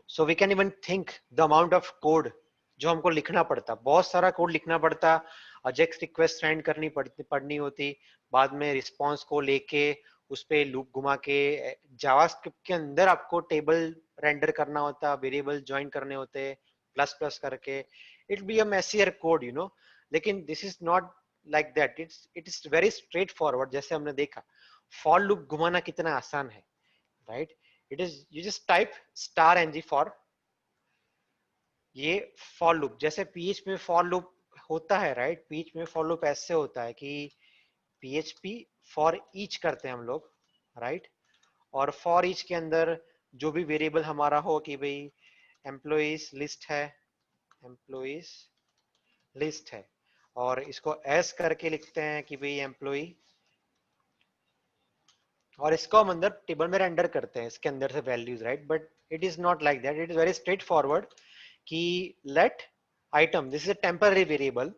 So we can even think the amount of code जो हमको लिखना पड़ता. बहुत सारा कोड लिखना पड़ता. अजेक्स रिक्वेस्ट सेंड करनी पड़नी होती, बाद में रिस्पॉन्स को लेके उस पे लूप घुमा के जावास्क्रिप्ट के अंदर आपको टेबल रेंडर करना होता, वेरिएबल ज्वाइन करने होते प्लस प्लस करके. It be a messier code, you know. लेकिन this is not like that. It is very straight forward. जैसे हमने देखा फॉर लूप घुमाना कितना आसान है, right. it is you just type star ng for ये फॉर लूप, जैसे PHP में फॉर लूप होता है राइट, PHP में फॉर लूप ऐसे होता है कि PHP फॉर ईच करते हैं हम लोग राइट, और फॉर ईच के अंदर जो भी वेरिएबल हमारा हो कि भाई एम्प्लॉइज लिस्ट है, एम्प्लॉइज लिस्ट है, और इसको एस करके लिखते हैं कि भाई एम्प्लॉय, और इसको हम अंदर टेबल में रेंडर करते हैं इसके अंदर से values right, but it is not like that, it is very straight forward कि let item, this is a temporary variable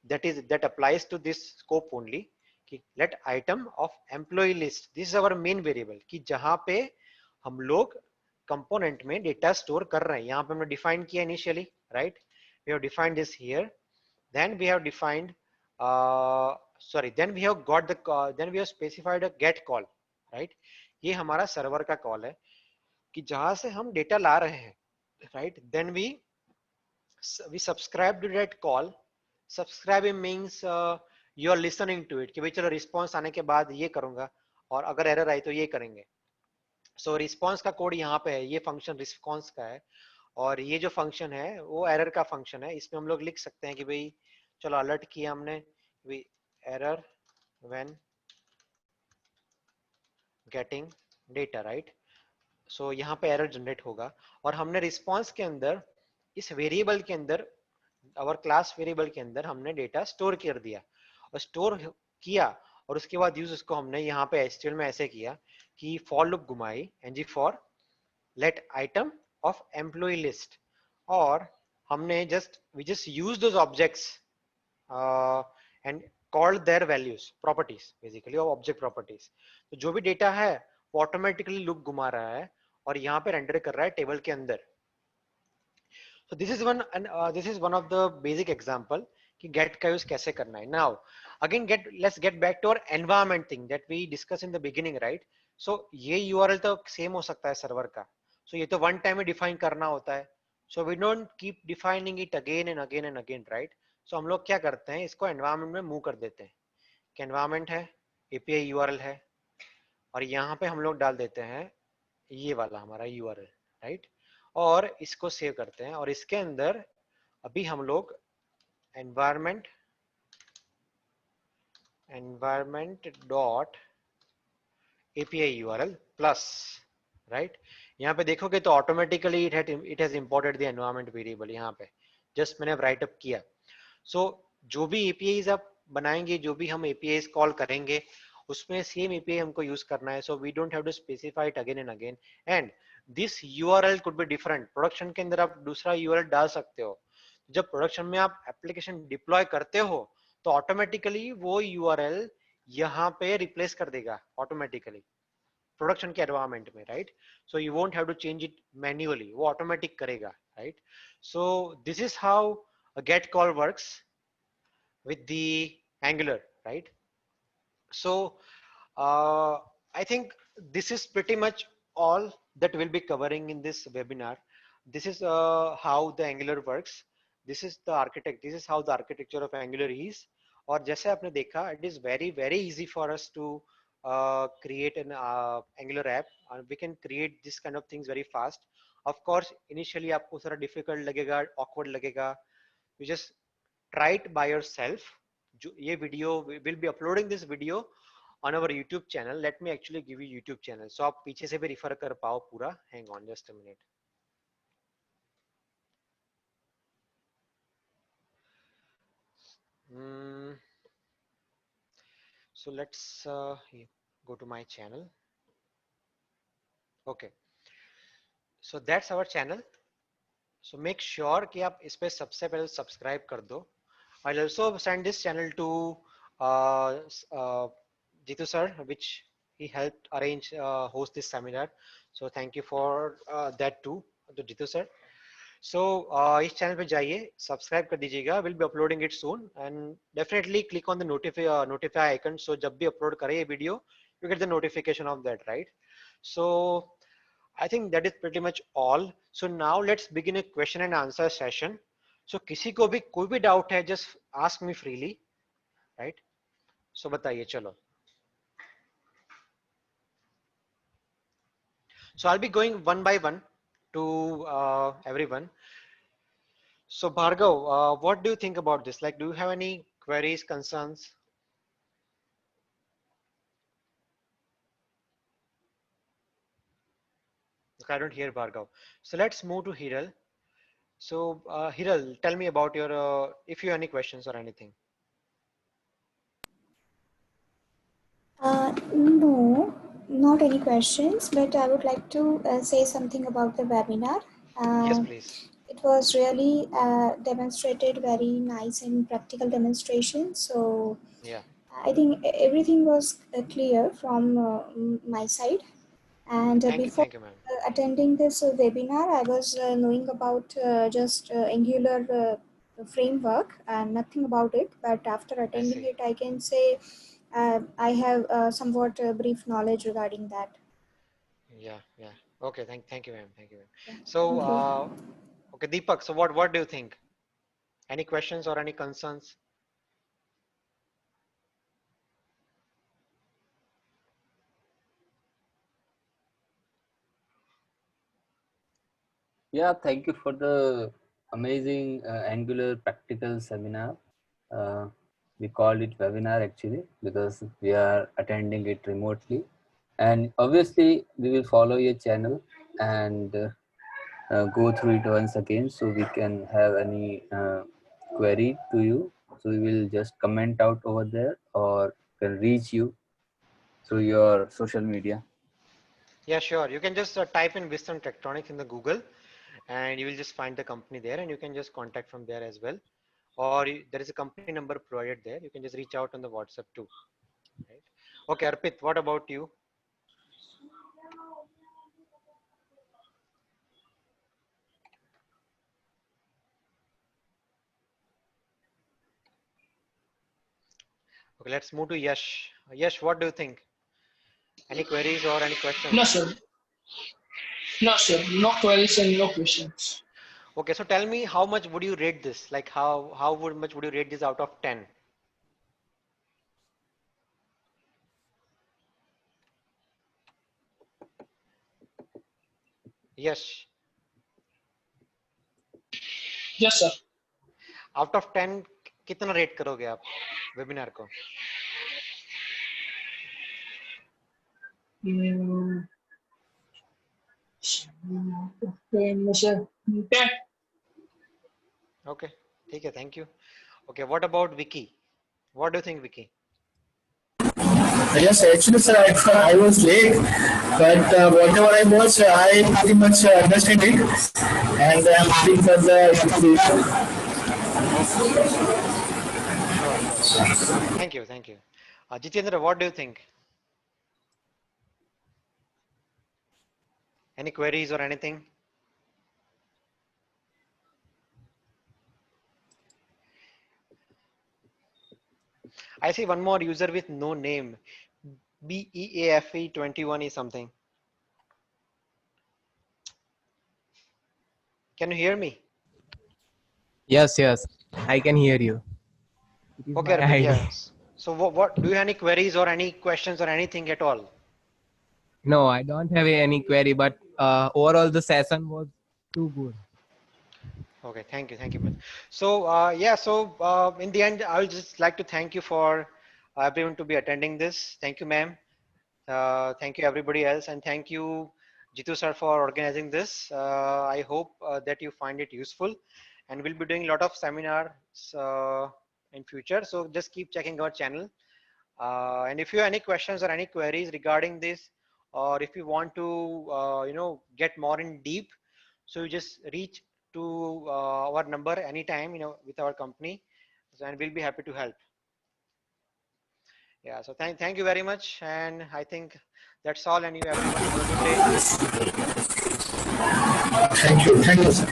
that applies to this scope only, कि let item of employee list, this is our main variable, कि जहां पे हम लोग component में data store कर रहे हैं, यहाँ पे हमने डिफाइन किया initially right, we have defined this here, then we have defined then we have got the then we have specified a get call right, ये हमारा सर्वर का कॉल है कि जहां से हम डेटा ला रहे हैं right, then we subscribe to that call, subscribing means you are listening to it कि भाई चलो रिस्पॉन्स आने के बाद ये करूंगा और अगर एरर आई तो ये करेंगे। सो रिस्पॉन्स का कोड यहाँ पे है, ये फंक्शन रिस्पॉन्स का है, और ये जो फंक्शन है वो एरर का फंक्शन है। इसमें हम लोग लिख सकते हैं कि भाई चलो अलर्ट किया हमने error when getting data right, so यहाँ पे एरर जनरेट होगा, और हमने रिस्पॉन्स के अंदर इस वेरिएबल के अंदर और क्लास वेरिएबल के अंदर हमने डेटा स्टोर कर दिया, और स्टोर किया और उसके बाद यूज उसको हमने यहाँ पे HTML में ऐसे किया कि फॉर लूप घुमाई ng for let item of employee list, और हमने we just use those objects and called their values properties, basically object properties. तो जो भी डेटा है वो ऑटोमेटिकली लूप घुमा रहा है और यहाँ पे रेंडर कर रहा है टेबल के अंदर। So this is one of the basic example कि get का use कैसे करना है। Now again let's get back to our environment thing that we discussed in the beginning, right? So ये URL तो same हो सकता है सर्वर का, so ये तो one time में define करना होता है, so we don't keep defining it again and again and again, right? So हम लोग क्या करते हैं, इसको environment में move कर देते हैं कि environment है, API URL है, और यहाँ पे हम लोग डाल देते हैं ये वाला हमारा URL, right? और इसको सेव करते हैं, और इसके अंदर अभी हम लोग environment dot API URL plus right, यहाँ पे देखोगे तो automatically it has imported the environment variable, यहाँ पे जस्ट मैंने राइट अप किया। सो जो भी APIs आप बनाएंगे, जो भी हम APIs कॉल करेंगे उसमें सेम API हमको यूज करना है, so we don't have to specify it again and again, and this URL could be different. Production के अंदर आप दूसरा URL डाल सकते हो, जब प्रोडक्शन में आप एप्लीकेशन डिप्लॉय करते हो तो ऑटोमेटिकली वो URL यहाँ पे रिप्लेस कर देगा ऑटोमेटिकली प्रोडक्शन के एनवायरनमेंट में, राइट? So you won't have to change it manually, वो ऑटोमेटिक करेगा, राइट? So this is how a get call works with the Angular, right? So I think this is pretty much all that we'll be covering in this webinar. This is how the Angular works. This is the this is how the architecture of Angular is. और जैसे आपने देखा, it is very easy for us to create an Angular app. We can create this kind of things very fast. Of course, initially आपको थोड़ा difficult लगेगा, awkward लगेगा. You just try it by yourself. ये video will be uploading this video on our YouTube channel. Let me actually give you YouTube channel, so आप पीछे से भी refer कर पाओ पूरा. Hang on just a minute. So let's go to my channel. Okay, so that's our channel. So make sure कि आप इस पे सबसे पहले subscribe कर दो. I'll also send this channel to Jitu sir, which he helped arrange host this seminar. So thank you for that too, to Jitu sir. So इस channel पे जाइए, subscribe कर दीजिएगा. We'll be uploading it soon, and definitely click on the notify icon. So जब भी upload करें ये video, you get the notification of that, right? So I think that is pretty much all. So now let's begin a question and answer session. So किसी को भी कोई भी doubt है, just ask me freely, right? So बताइए चलो. So I'll be going one by one to everyone. So Bhargav, what do you think about this? Like, do you have any queries, concerns? Okay, I don't hear Bhargav. So let's move to Hiral. So Hiral, tell me about your, if you have any questions or anything. No, not any questions, but I would like to say something about the webinar. Yes, Uh, please. it was really demonstrated very nice and practical demonstration. So Yeah. I think everything was clear from my side. And before Thank you, ma'am. attending this webinar, I was knowing about just Angular framework and nothing about it. But after I attending see. it, I can say I have somewhat brief knowledge regarding that. Yeah, yeah. Okay, thank you, ma'am. Thank you, ma'am. Yeah, So, thank you. okay, Deepak. So, what do you think? Any questions or any concerns? Yeah, thank you for the amazing Angular practical seminar. We called it webinar actually because we are attending it remotely. And obviously, we will follow your channel and go through it once again so we can have any query to you. So we will just comment out over there or can reach you through your social media. Yeah, sure. You can just type in Wisdom Tectonics in the Google, and you will just find the company there, and you can just contact from there as well. Or there is a company number provided there. You can just reach out on the WhatsApp too. Right? Okay, Arpit, what about you? Okay, let's move to Yash. Yash, what do you think? Any queries or any questions? No, sir. No, sir. No queries and no questions. Okay, so tell me, how much would you rate this? Like, much would you rate this out of 10? Yash, Yes, sir. out of 10 कितना rate करोगे आप webinar को? Mm, okay, sir. 10. Okay, ठीक है, thank you. Okay, what about Vicky? What do you think, Vicky? Yes, actually, sir, I was late, but whatever I was, I pretty much understand it, and I'm waiting for the. Sure, sure. Okay. Thank you, thank you. Jitendra, what do you think? Any queries or anything? I see one more user with no name. BEAFE21 is something. Can you hear me? Yes, yes, I can hear you. It is Okay, my Arpit, ID. yes. So what do you have any queries or any questions or anything at all? No, I don't have any query, but overall the session was too good. Okay, thank you, man. So yeah, so in the end, I would just like to thank you for everyone to be attending this. Thank you, ma'am. Thank you, everybody else, and thank you, Jitu sir, for organizing this. I hope that you find it useful, and we'll be doing a lot of seminars in future. So just keep checking our channel. And if you have any questions or any queries regarding this, or if you want to, get more in deep, so you just reach to our number anytime, with our company, and we'll be happy to help. Yeah. So thank you very much, and I think that's all. And you everyone have a good day. Thank you, sir.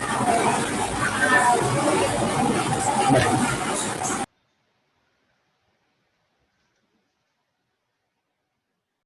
Bye bye. Bye.